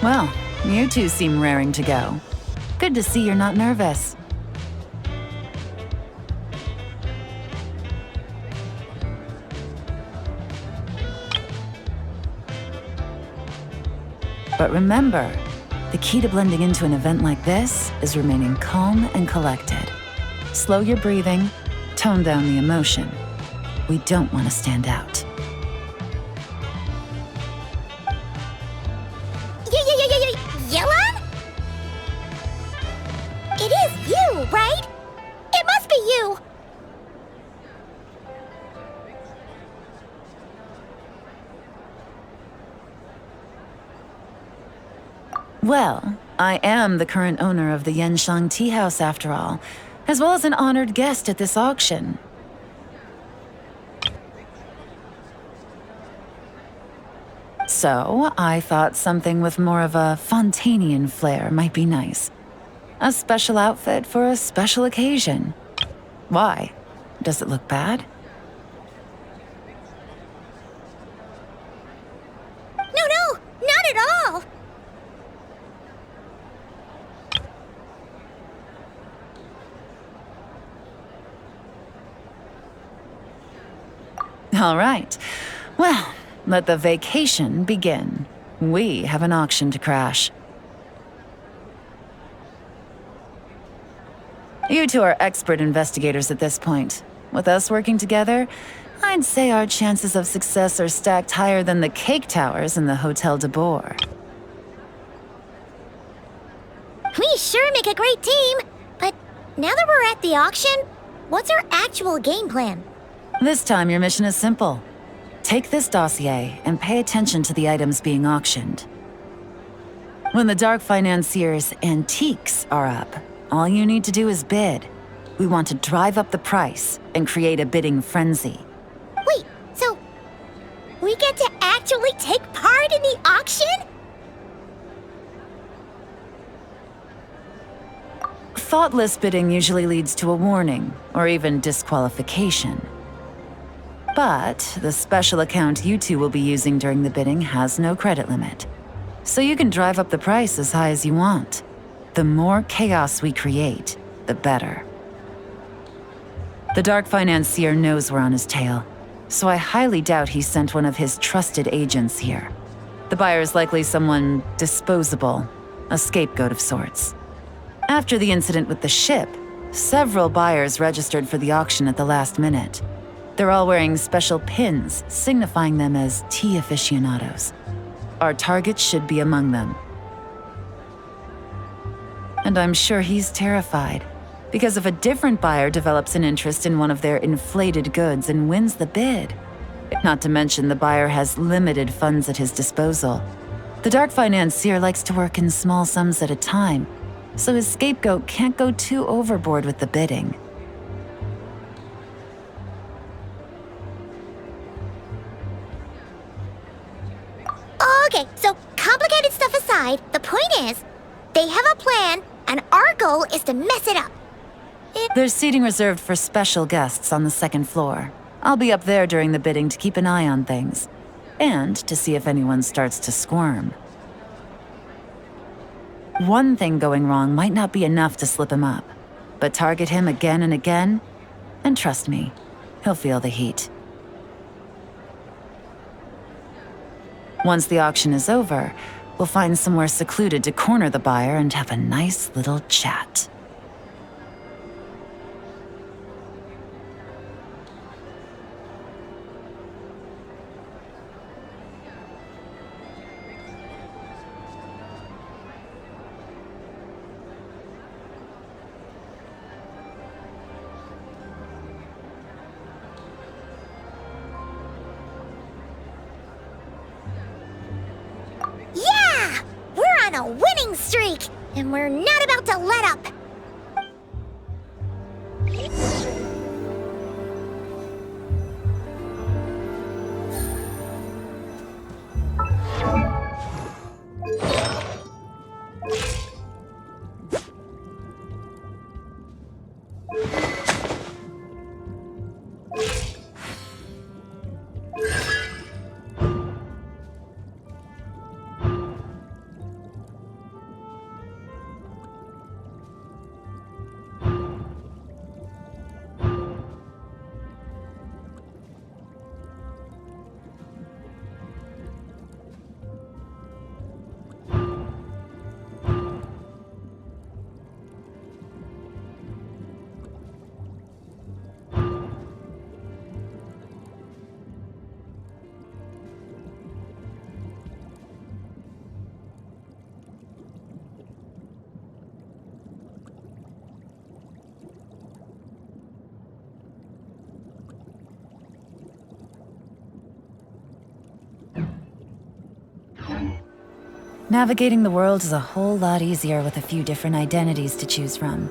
Well, you two seem raring to go. Good to see you're not nervous. But remember, the key to blending into an event like this is remaining calm and collected. Slow your breathing, tone down the emotion. We don't want to stand out. Yelan? It is you, right? It must be you! Well, I am the current owner of the Genshin Tea House after all, as well as an honored guest at this auction. So, I thought something with more of a Fontainian flair might be nice. A special outfit for a special occasion. Why? Does it look bad? No, not at all! All right. Well, let the vacation begin. We have an auction to crash. You two are expert investigators at this point. With us working together, I'd say our chances of success are stacked higher than the cake towers in the Hotel de Boer. We sure make a great team. But now that we're at the auction, what's our actual game plan? This time, your mission is simple. Take this dossier and pay attention to the items being auctioned. When the Dark Financier's antiques are up, all you need to do is bid. We want to drive up the price and create a bidding frenzy. Wait, so we get to actually take part in the auction? Thoughtless bidding usually leads to a warning, or even disqualification. But the special account you two will be using during the bidding has no credit limit. So you can drive up the price as high as you want. The more chaos we create, the better. The Dark Financier knows we're on his tail, so I highly doubt he sent one of his trusted agents here. The buyer is likely someone disposable, a scapegoat of sorts. After the incident with the ship, several buyers registered for the auction at the last minute. They're all wearing special pins, signifying them as tea aficionados. Our target should be among them. And I'm sure he's terrified, because if a different buyer develops an interest in one of their inflated goods and wins the bid, not to mention the buyer has limited funds at his disposal. The Dark Financier likes to work in small sums at a time, so his scapegoat can't go too overboard with the bidding. Okay, so complicated stuff aside, the point is, they have a plan, and our goal is to mess it up. There's seating reserved for special guests on the second floor. I'll be up there during the bidding to keep an eye on things, and to see if anyone starts to squirm. One thing going wrong might not be enough to slip him up, but target him again and again, and trust me, he'll feel the heat. Once the auction is over, we'll find somewhere secluded to corner the buyer and have a nice little chat. Yeah! We're on a winning streak, and we're not about to let up. Navigating the world is a whole lot easier with a few different identities to choose from.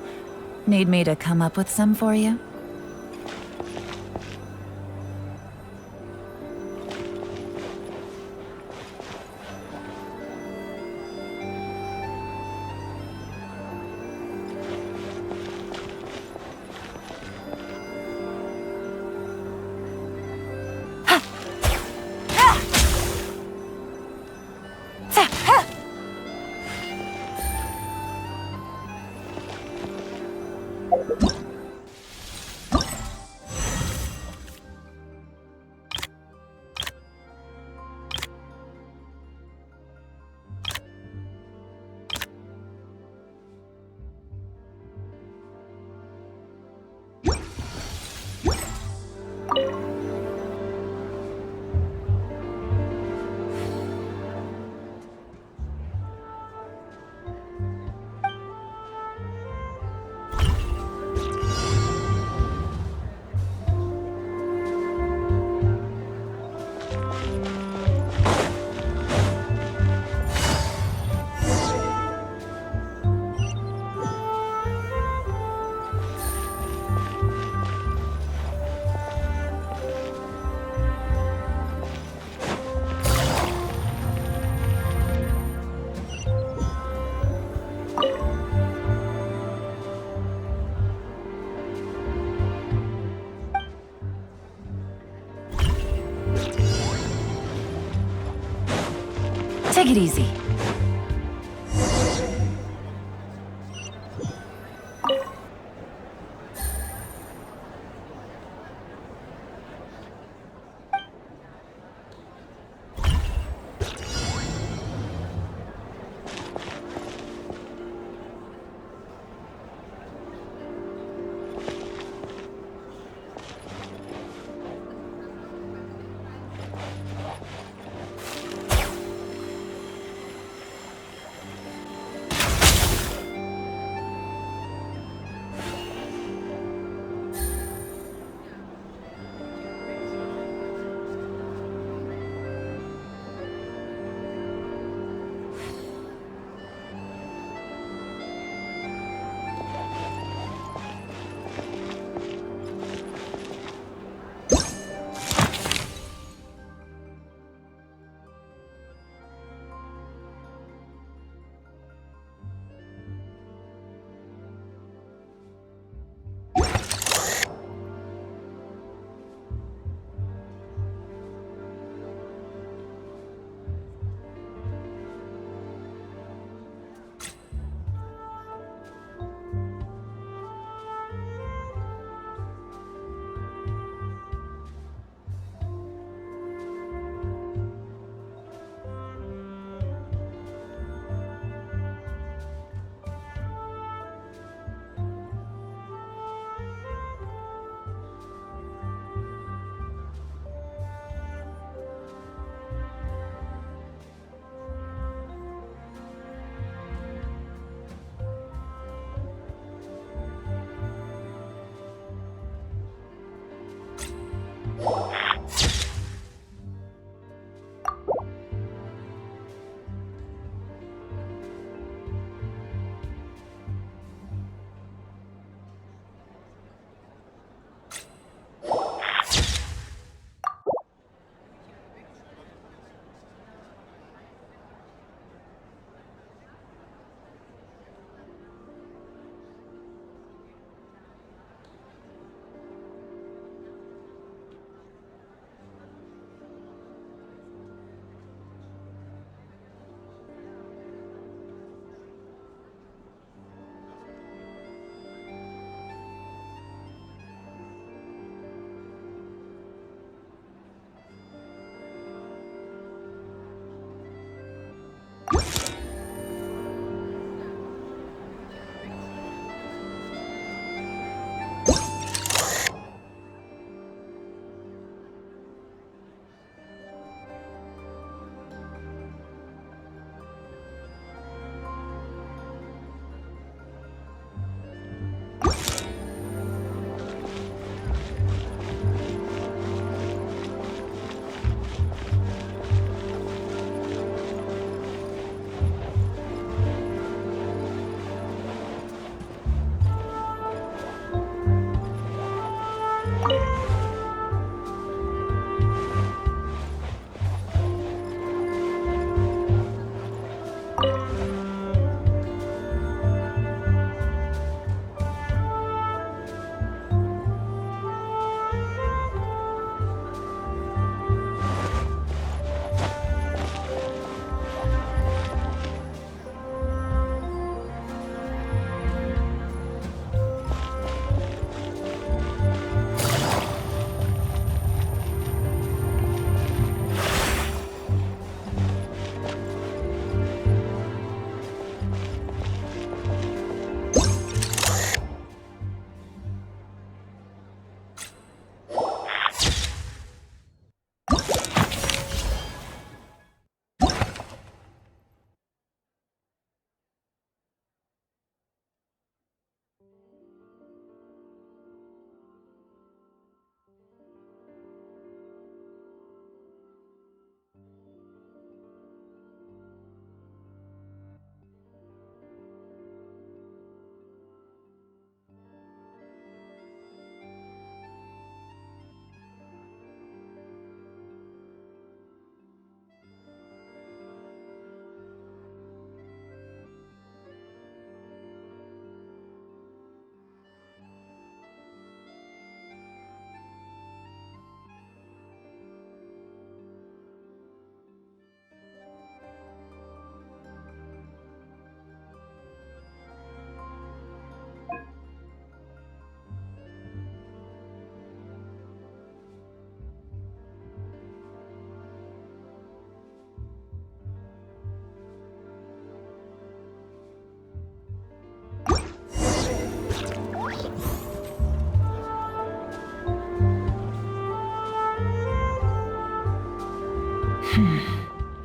Need me to come up with some for you? it easy.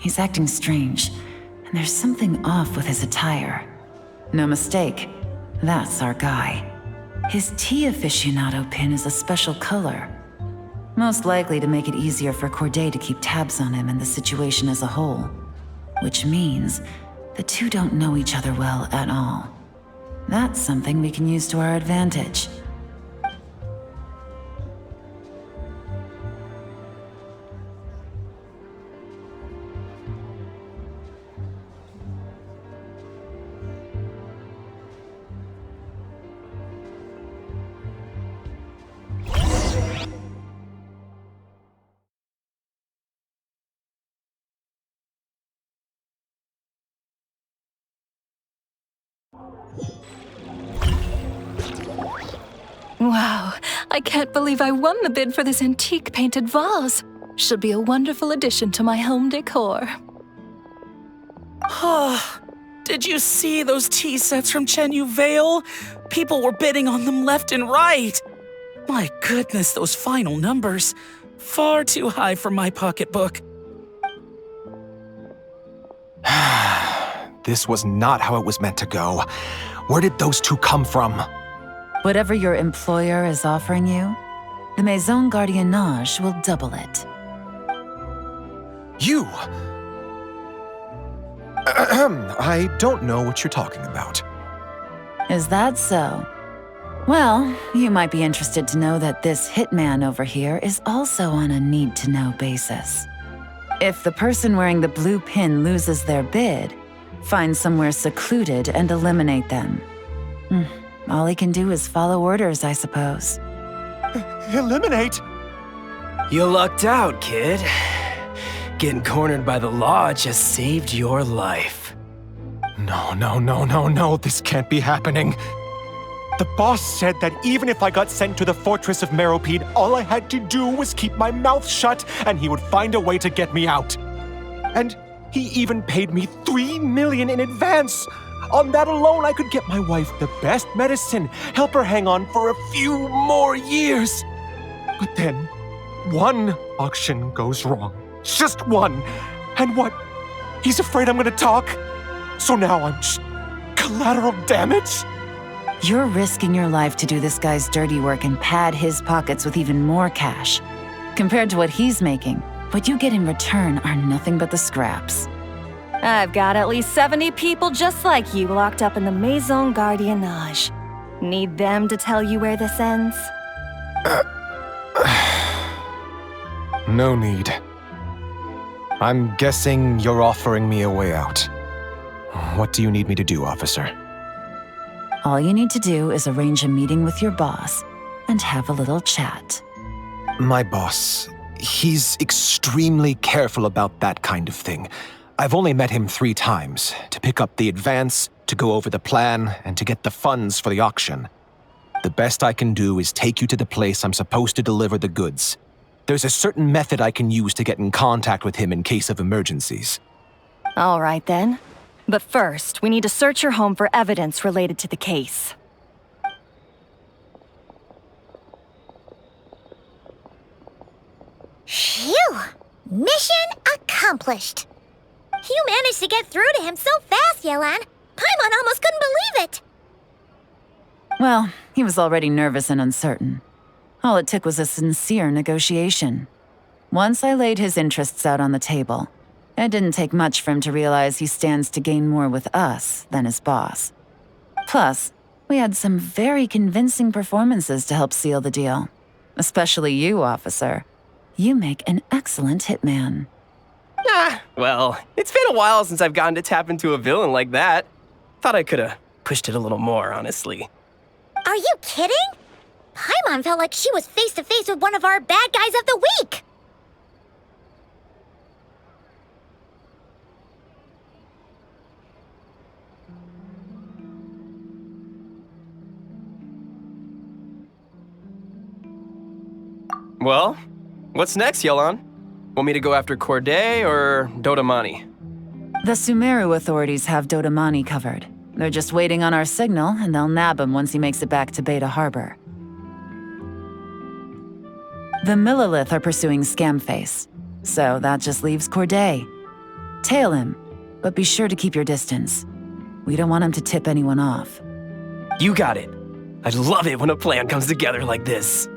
He's acting strange, and there's something off with his attire. No mistake, that's our guy. His tea aficionado pin is a special color. Most likely to make it easier for Corday to keep tabs on him and the situation as a whole. Which means the two don't know each other well at all. That's something we can use to our advantage. Wow, I can't believe I won the bid for this antique painted vase. Should be a wonderful addition to my home decor. Did you see those tea sets from Chenyu Vale? People were bidding on them left and right. My goodness, those final numbers. Far too high for my pocketbook. This was not how it was meant to go. Where did those two come from? Whatever your employer is offering you, the Maison Gardiennage will double it. You! I don't know what you're talking about. Is that so? Well, you might be interested to know that this hitman over here is also on a need-to-know basis. If the person wearing the blue pin loses their bid, find somewhere secluded and eliminate them. All he can do is follow orders, I suppose. Eliminate? You lucked out, kid. Getting cornered by the law just saved your life. No, this can't be happening. The boss said that even if I got sent to the fortress of Meropide, all I had to do was keep my mouth shut and he would find a way to get me out. And he even paid me $3 million in advance. On that alone, I could get my wife the best medicine, help her hang on for a few more years. But then, one auction goes wrong. Just one. And what? He's afraid I'm gonna talk? So now I'm just collateral damage? You're risking your life to do this guy's dirty work and pad his pockets with even more cash. Compared to what he's making, what you get in return are nothing but the scraps. I've got at least 70 people just like you locked up in the Maison Gardiennage. Need them to tell you where this ends? No need. I'm guessing you're offering me a way out. What do you need me to do, officer? All you need to do is arrange a meeting with your boss and have a little chat. My boss, he's extremely careful about that kind of thing. I've only met him 3 times, to pick up the advance, to go over the plan, and to get the funds for the auction. The best I can do is take you to the place I'm supposed to deliver the goods. There's a certain method I can use to get in contact with him in case of emergencies. All right then. But first, we need to search your home for evidence related to the case. Phew! Mission accomplished. You managed to get through to him so fast, Yelan. Paimon almost couldn't believe it. Well, he was already nervous and uncertain. All it took was a sincere negotiation. Once I laid his interests out on the table, it didn't take much for him to realize he stands to gain more with us than his boss. Plus, we had some very convincing performances to help seal the deal. Especially you, officer. You make an excellent hitman. Well, it's been a while since I've gotten to tap into a villain like that. Thought I could have pushed it a little more, honestly. Are you kidding? Paimon felt like she was face to face with one of our bad guys of the week. Well, what's next, Yelan? Want me to go after Corday or Dodamani? The Sumeru authorities have Dodamani covered. They're just waiting on our signal, and they'll nab him once he makes it back to Beta Harbor. The Millilith are pursuing Scamface, so that just leaves Corday. Tail him, but be sure to keep your distance. We don't want him to tip anyone off. You got it. I love it when a plan comes together like this.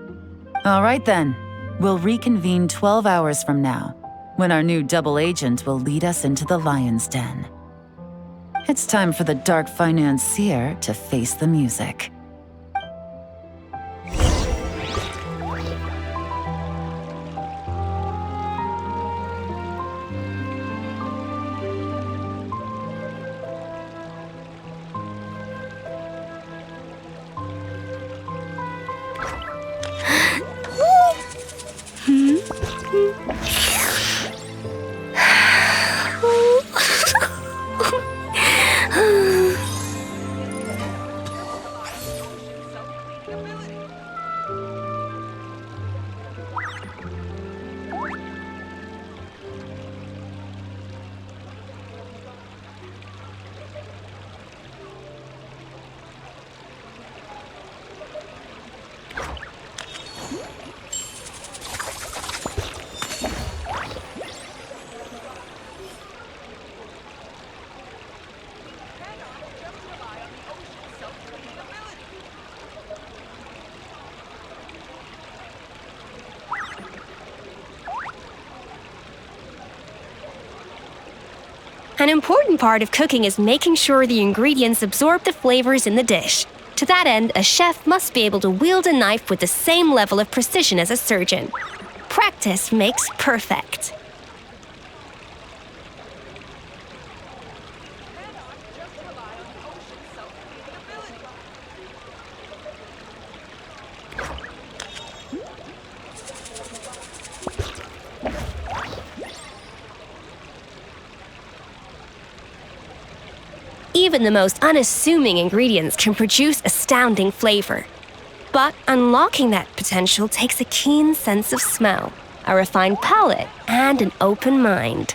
All right then. We'll reconvene 12 hours from now, when our new double agent will lead us into the lion's den. It's time for the dark financier to face the music. An important part of cooking is making sure the ingredients absorb the flavors in the dish. To that end, a chef must be able to wield a knife with the same level of precision as a surgeon. Practice makes perfect. Even the most unassuming ingredients can produce astounding flavor. But unlocking that potential takes a keen sense of smell, a refined palate, and an open mind.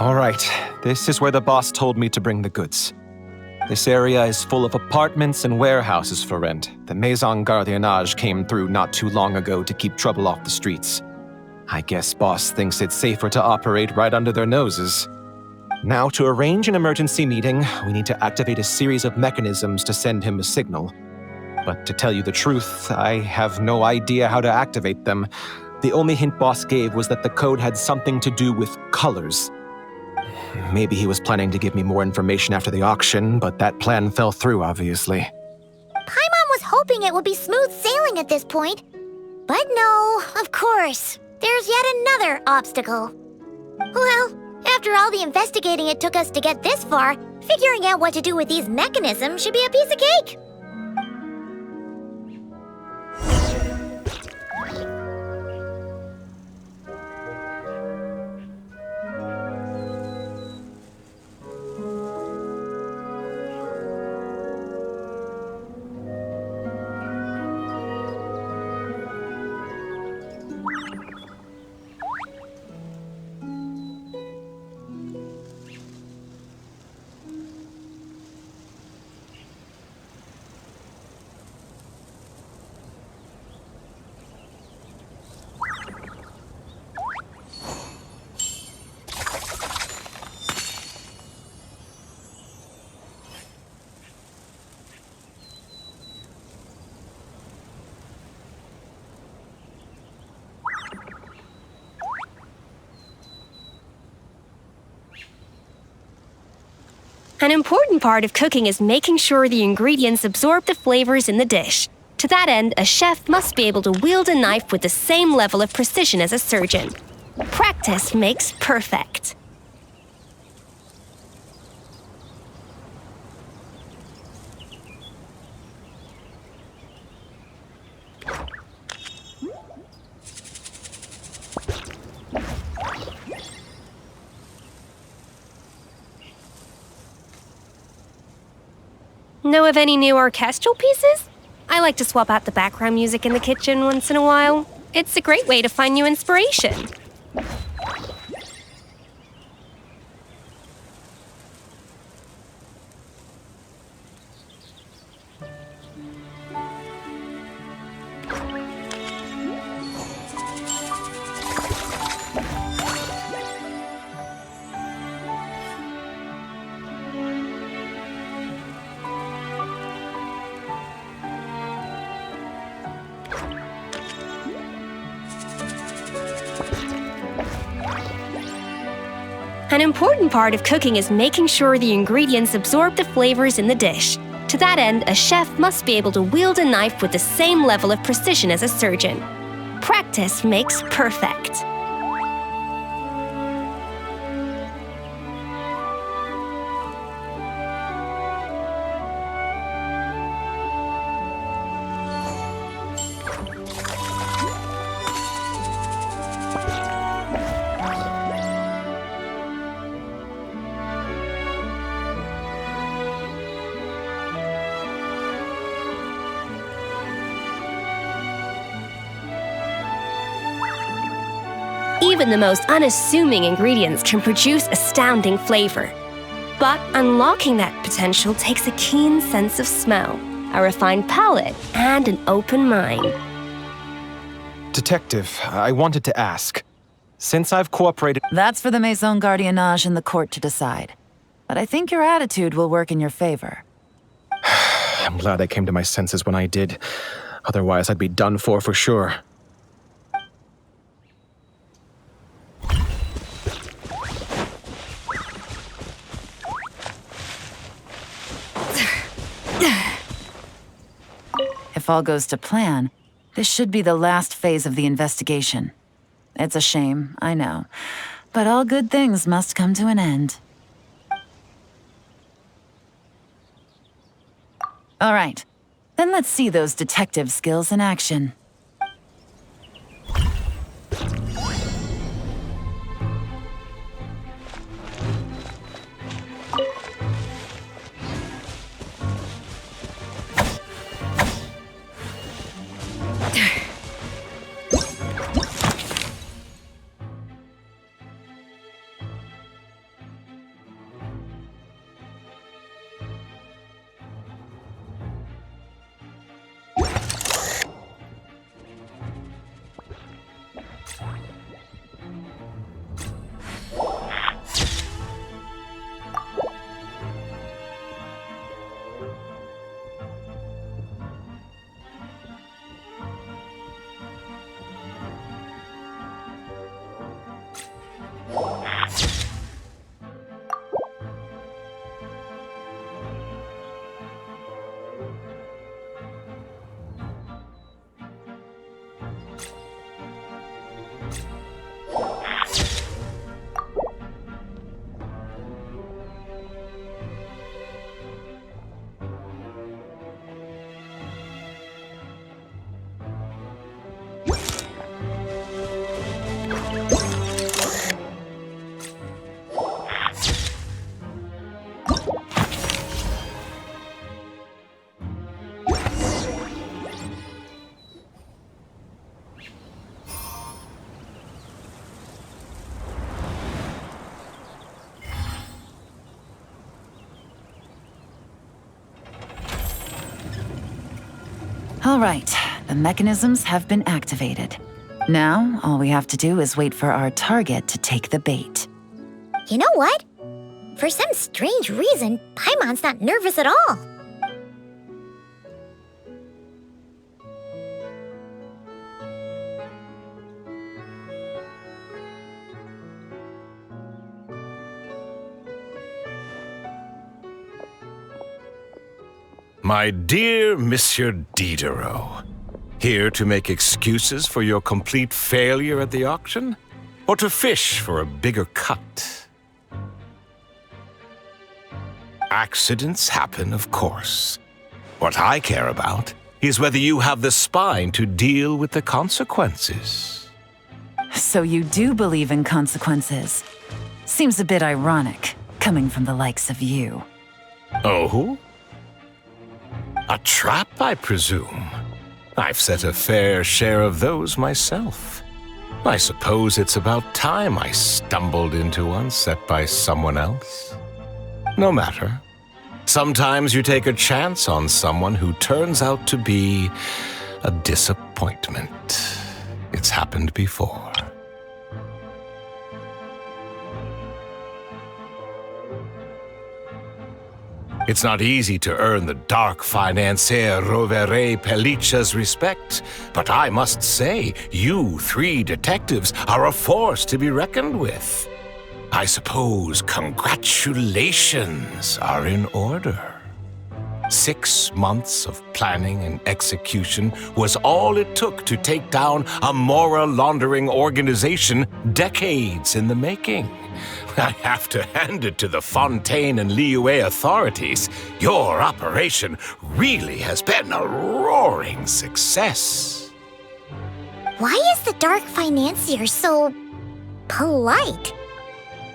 All right, this is where the boss told me to bring the goods. This area is full of apartments and warehouses for rent. The Maison Gardiennage came through not too long ago to keep trouble off the streets. I guess boss thinks it's safer to operate right under their noses. Now, to arrange an emergency meeting, we need to activate a series of mechanisms to send him a signal. But to tell you the truth, I have no idea how to activate them. The only hint boss gave was that the code had something to do with colors. Maybe he was planning to give me more information after the auction, but that plan fell through, obviously. Paimon was hoping it would be smooth sailing at this point. But no, of course. There's yet another obstacle. Well, after all the investigating it took us to get this far, figuring out what to do with these mechanisms should be a piece of cake. An important part of cooking is making sure the ingredients absorb the flavors in the dish. To that end, a chef must be able to wield a knife with the same level of precision as a surgeon. Practice makes perfect. Know of any new orchestral pieces? I like to swap out the background music in the kitchen once in a while. It's a great way to find new inspiration. An important part of cooking is making sure the ingredients absorb the flavors in the dish. To that end, a chef must be able to wield a knife with the same level of precision as a surgeon. Practice makes perfect. Even the most unassuming ingredients can produce astounding flavor. But unlocking that potential takes a keen sense of smell, a refined palate, and an open mind. Detective, I wanted to ask. Since I've cooperated... That's for the Maison Gardiennage and the court to decide. But I think your attitude will work in your favor. I'm glad I came to my senses when I did. Otherwise, I'd be done for sure. If all goes to plan, this should be the last phase of the investigation. It's a shame, I know, but all good things must come to an end. All right, then let's see those detective skills in action. All right, the mechanisms have been activated. Now, all we have to do is wait for our target to take the bait. You know what? For some strange reason, Paimon's not nervous at all. My dear Monsieur Diderot, here to make excuses for your complete failure at the auction? Or to fish for a bigger cut? Accidents happen, of course. What I care about is whether you have the spine to deal with the consequences. So you do believe in consequences. Seems a bit ironic, coming from the likes of you. Oh? A trap, I presume. I've set a fair share of those myself. I suppose it's about time I stumbled into one set by someone else. No matter. Sometimes you take a chance on someone who turns out to be a disappointment. It's happened before. It's not easy to earn the dark financier Rovere Pelliccia's respect, but I must say, you three detectives are a force to be reckoned with. I suppose congratulations are in order. 6 months of planning and execution was all it took to take down a moral laundering organization decades in the making. I have to hand it to the Fontaine and Liyue authorities. Your operation really has been a roaring success. Why is the dark financier so polite?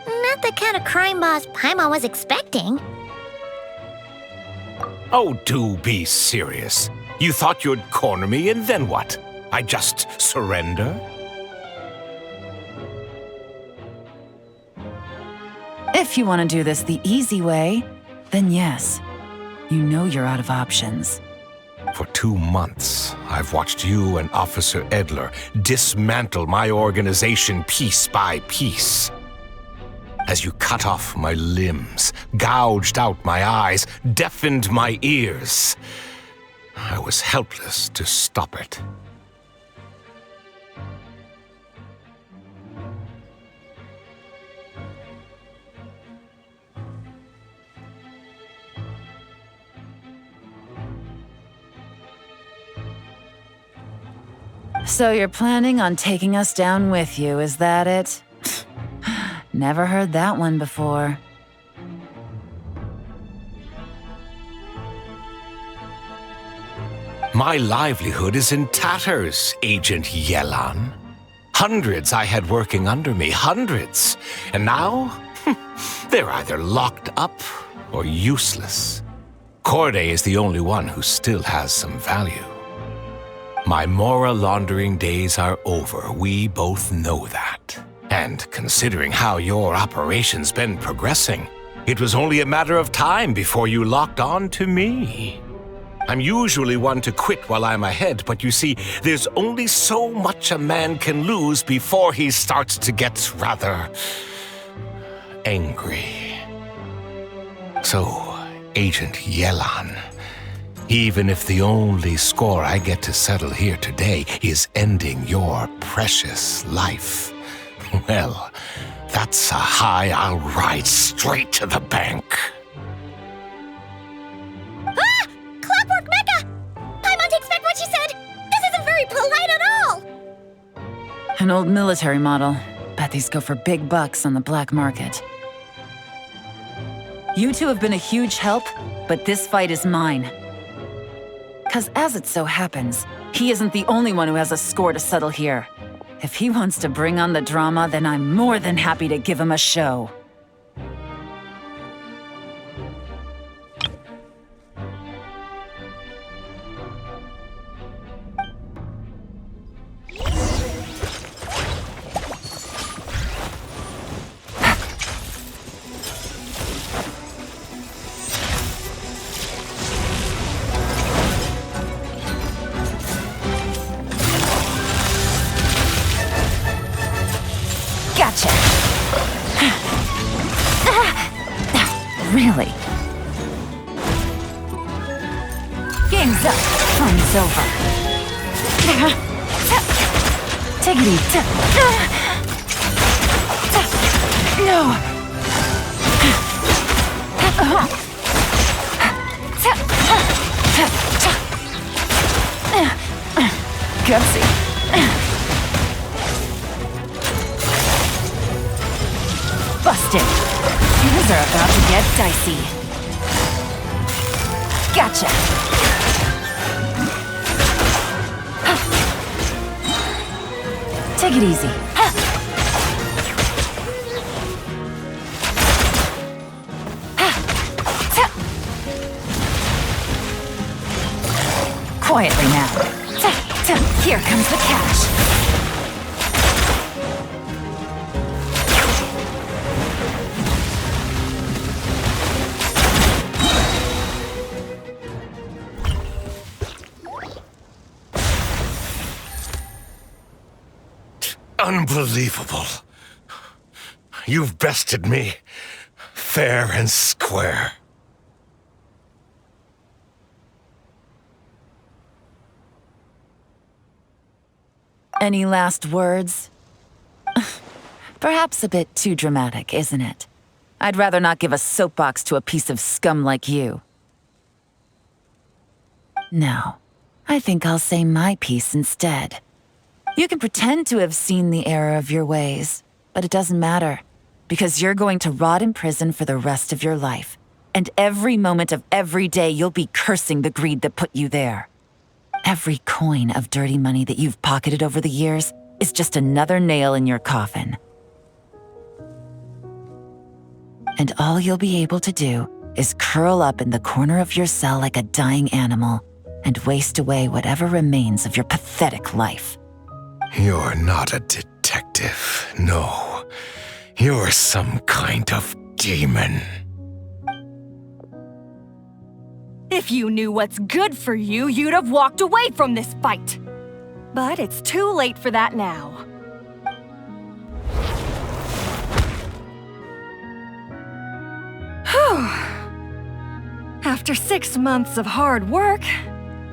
Not the kind of crime boss Paimon was expecting. Oh, do be serious. You thought you'd corner me and then what? I just surrender? If you want to do this the easy way, then yes. You know you're out of options. For 2 months, I've watched you and Officer Edler dismantle my organization piece by piece. As you cut off my limbs, gouged out my eyes, deafened my ears, I was helpless to stop it. So you're planning on taking us down with you, is that it? Never heard that one before. My livelihood is in tatters, Agent Yelan. Hundreds I had working under me, hundreds. And now, they're either locked up or useless. Corday is the only one who still has some value. My moral laundering days are over, we both know that. And considering how your operation's been progressing, it was only a matter of time before you locked on to me. I'm usually one to quit while I'm ahead, but you see, there's only so much a man can lose before he starts to get rather angry. So, Agent Yelan, even if the only score I get to settle here today is ending your precious life, well, that's a high I'll ride straight to the bank. Ah! Clockwork Mecha! Paimon takes back what she said! This isn't very polite at all! An old military model. Bet these go for big bucks on the black market. You two have been a huge help, but this fight is mine. 'Cause as it so happens, he isn't the only one who has a score to settle here. If he wants to bring on the drama, then I'm more than happy to give him a show. Gotcha! Really? Game's up. Fun's over. Take it easy. No! gutsy. Busted. Things are about to get dicey. Gotcha. Take it easy. Quietly now. Here comes the cash. Unbelievable. You've bested me, fair and square. Any last words? Perhaps a bit too dramatic, isn't it? I'd rather not give a soapbox to a piece of scum like you. No, I think I'll say my piece instead. You can pretend to have seen the error of your ways, but it doesn't matter, because you're going to rot in prison for the rest of your life. And every moment of every day you'll be cursing the greed that put you there. Every coin of dirty money that you've pocketed over the years is just another nail in your coffin. And all you'll be able to do is curl up in the corner of your cell like a dying animal and waste away whatever remains of your pathetic life. You're not a detective, no. You're some kind of demon. If you knew what's good for you, you'd have walked away from this fight. But it's too late for that now. Whew. After 6 months of hard work,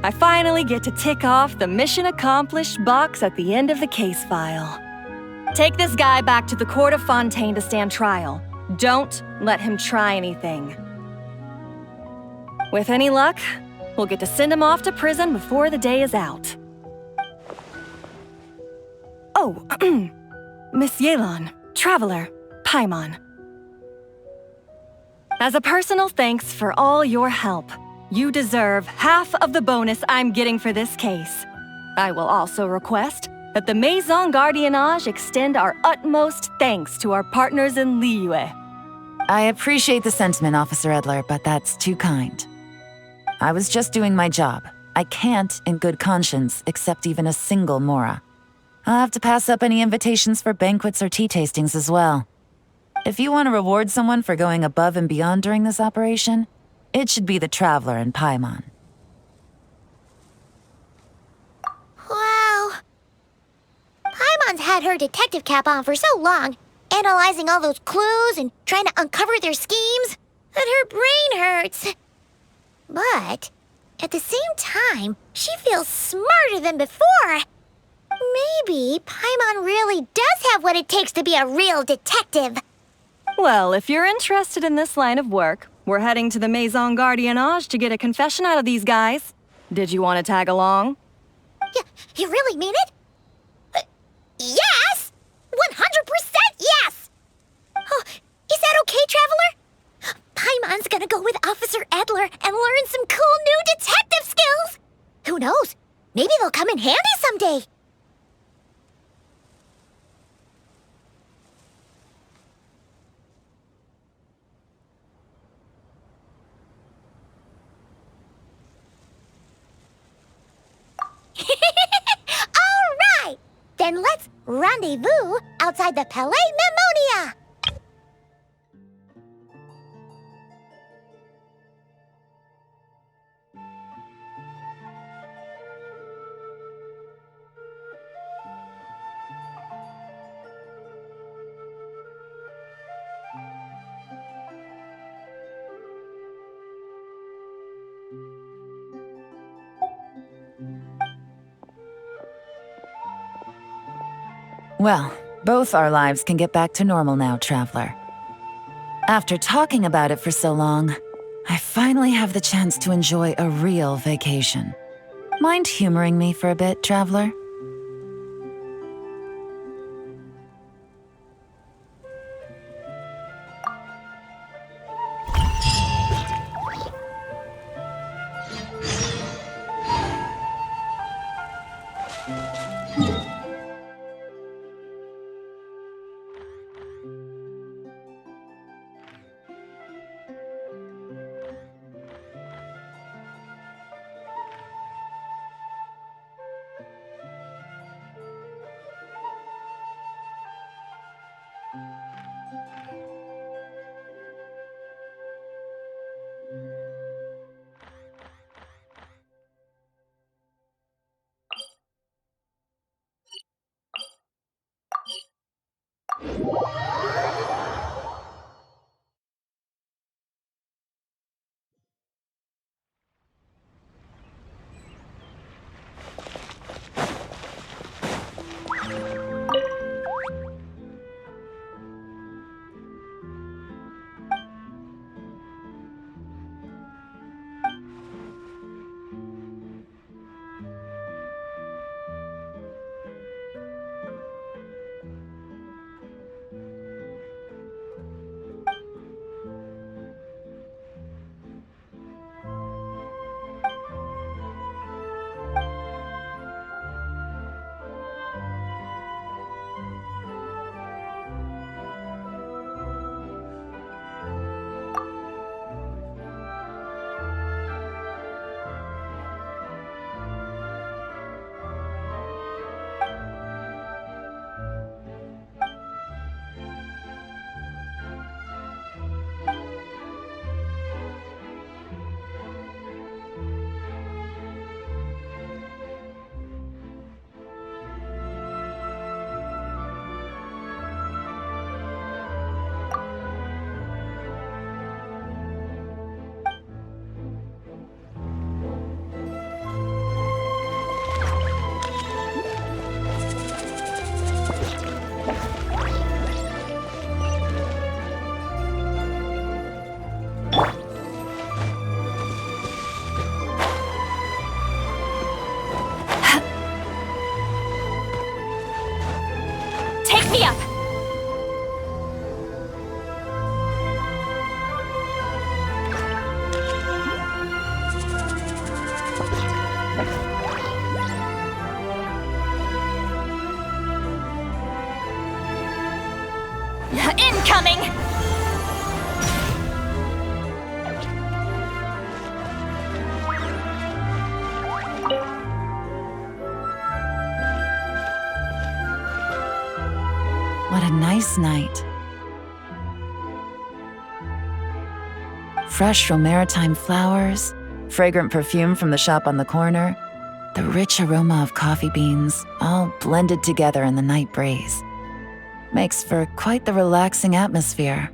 I finally get to tick off the mission accomplished box at the end of the case file. Take this guy back to the court of Fontaine to stand trial. Don't let him try anything. With any luck, we'll get to send him off to prison before the day is out. Oh, Miss Yelan, Traveler, Paimon. As a personal thanks for all your help, you deserve half of the bonus I'm getting for this case. I will also request that the Maison Gardiennage extend our utmost thanks to our partners in Liyue. I appreciate the sentiment, Officer Edler, but that's too kind. I was just doing my job. I can't, in good conscience, accept even a single Mora. I'll have to pass up any invitations for banquets or tea tastings as well. If you want to reward someone for going above and beyond during this operation, it should be the Traveler and Paimon. Wow. Paimon's had her detective cap on for so long, analyzing all those clues and trying to uncover their schemes, that her brain hurts. But at the same time, she feels smarter than before. Maybe Paimon really does have what it takes to be a real detective. Well, if you're interested in this line of work, we're heading to the Maison Gardiennage to get a confession out of these guys. Did you want to tag along? You really mean it? Yes! 100% yes! Oh, is that okay, Traveler? Paimon's gonna go with Officer Edler and learn some cool new detective skills! Who knows? Maybe they'll come in handy someday! All right! Then let's rendezvous outside the Palais Memonia! Well, both our lives can get back to normal now, Traveler. After talking about it for so long, I finally have the chance to enjoy a real vacation. Mind humoring me for a bit, Traveler? nice night. Fresh from maritime flowers, fragrant perfume from the shop on the corner, the rich aroma of coffee beans, all blended together in the night breeze. Makes for quite the relaxing atmosphere.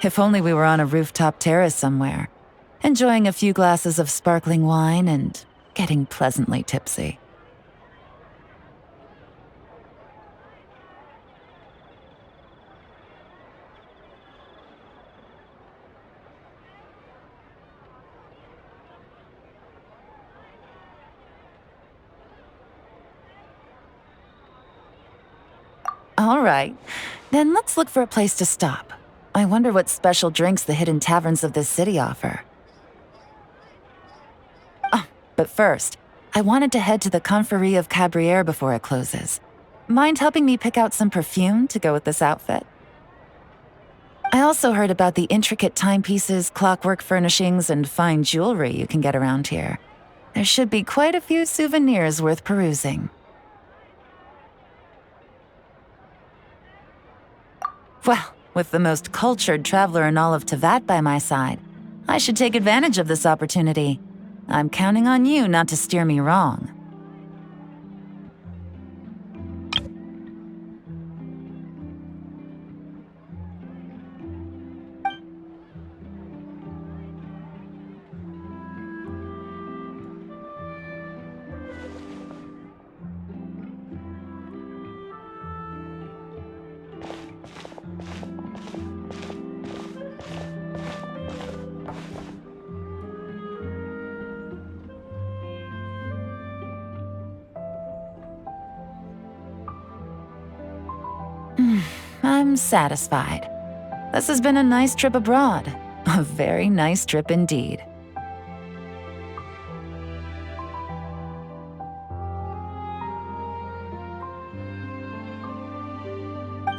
If only we were on a rooftop terrace somewhere, enjoying a few glasses of sparkling wine and getting pleasantly tipsy. All right, then let's look for a place to stop. I wonder what special drinks the hidden taverns of this city offer. Oh, but first, I wanted to head to the Confrérie of Cabrières before it closes. Mind helping me pick out some perfume to go with this outfit? I also heard about the intricate timepieces, clockwork furnishings, and fine jewelry you can get around here. There should be quite a few souvenirs worth perusing. Well, with the most cultured traveler in all of Tevat by my side, I should take advantage of this opportunity. I'm counting on you not to steer me wrong. I'm satisfied. This has been a nice trip abroad. A very nice trip indeed.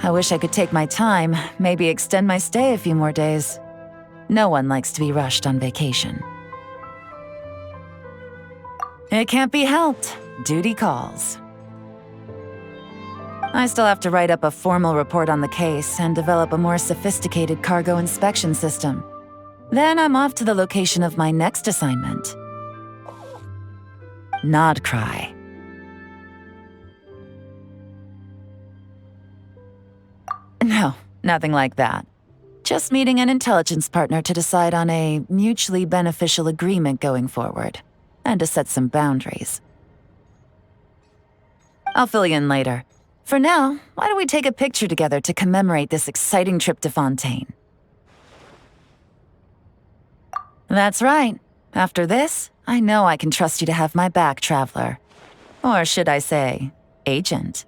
I wish I could take my time, maybe extend my stay a few more days. No one likes to be rushed on vacation. It can't be helped. Duty calls. I still have to write up a formal report on the case and develop a more sophisticated cargo inspection system. Then I'm off to the location of my next assignment. Nodcry. No, nothing like that. Just meeting an intelligence partner to decide on a mutually beneficial agreement going forward, and to set some boundaries. I'll fill you in later. For now, why don't we take a picture together to commemorate this exciting trip to Fontaine? That's right. After this, I know I can trust you to have my back, Traveler. Or should I say, Agent.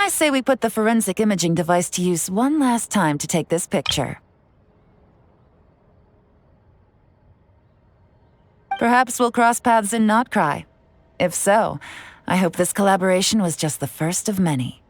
I say we put the forensic imaging device to use one last time to take this picture. Perhaps we'll cross paths in Nodcry. If so, I hope this collaboration was just the first of many.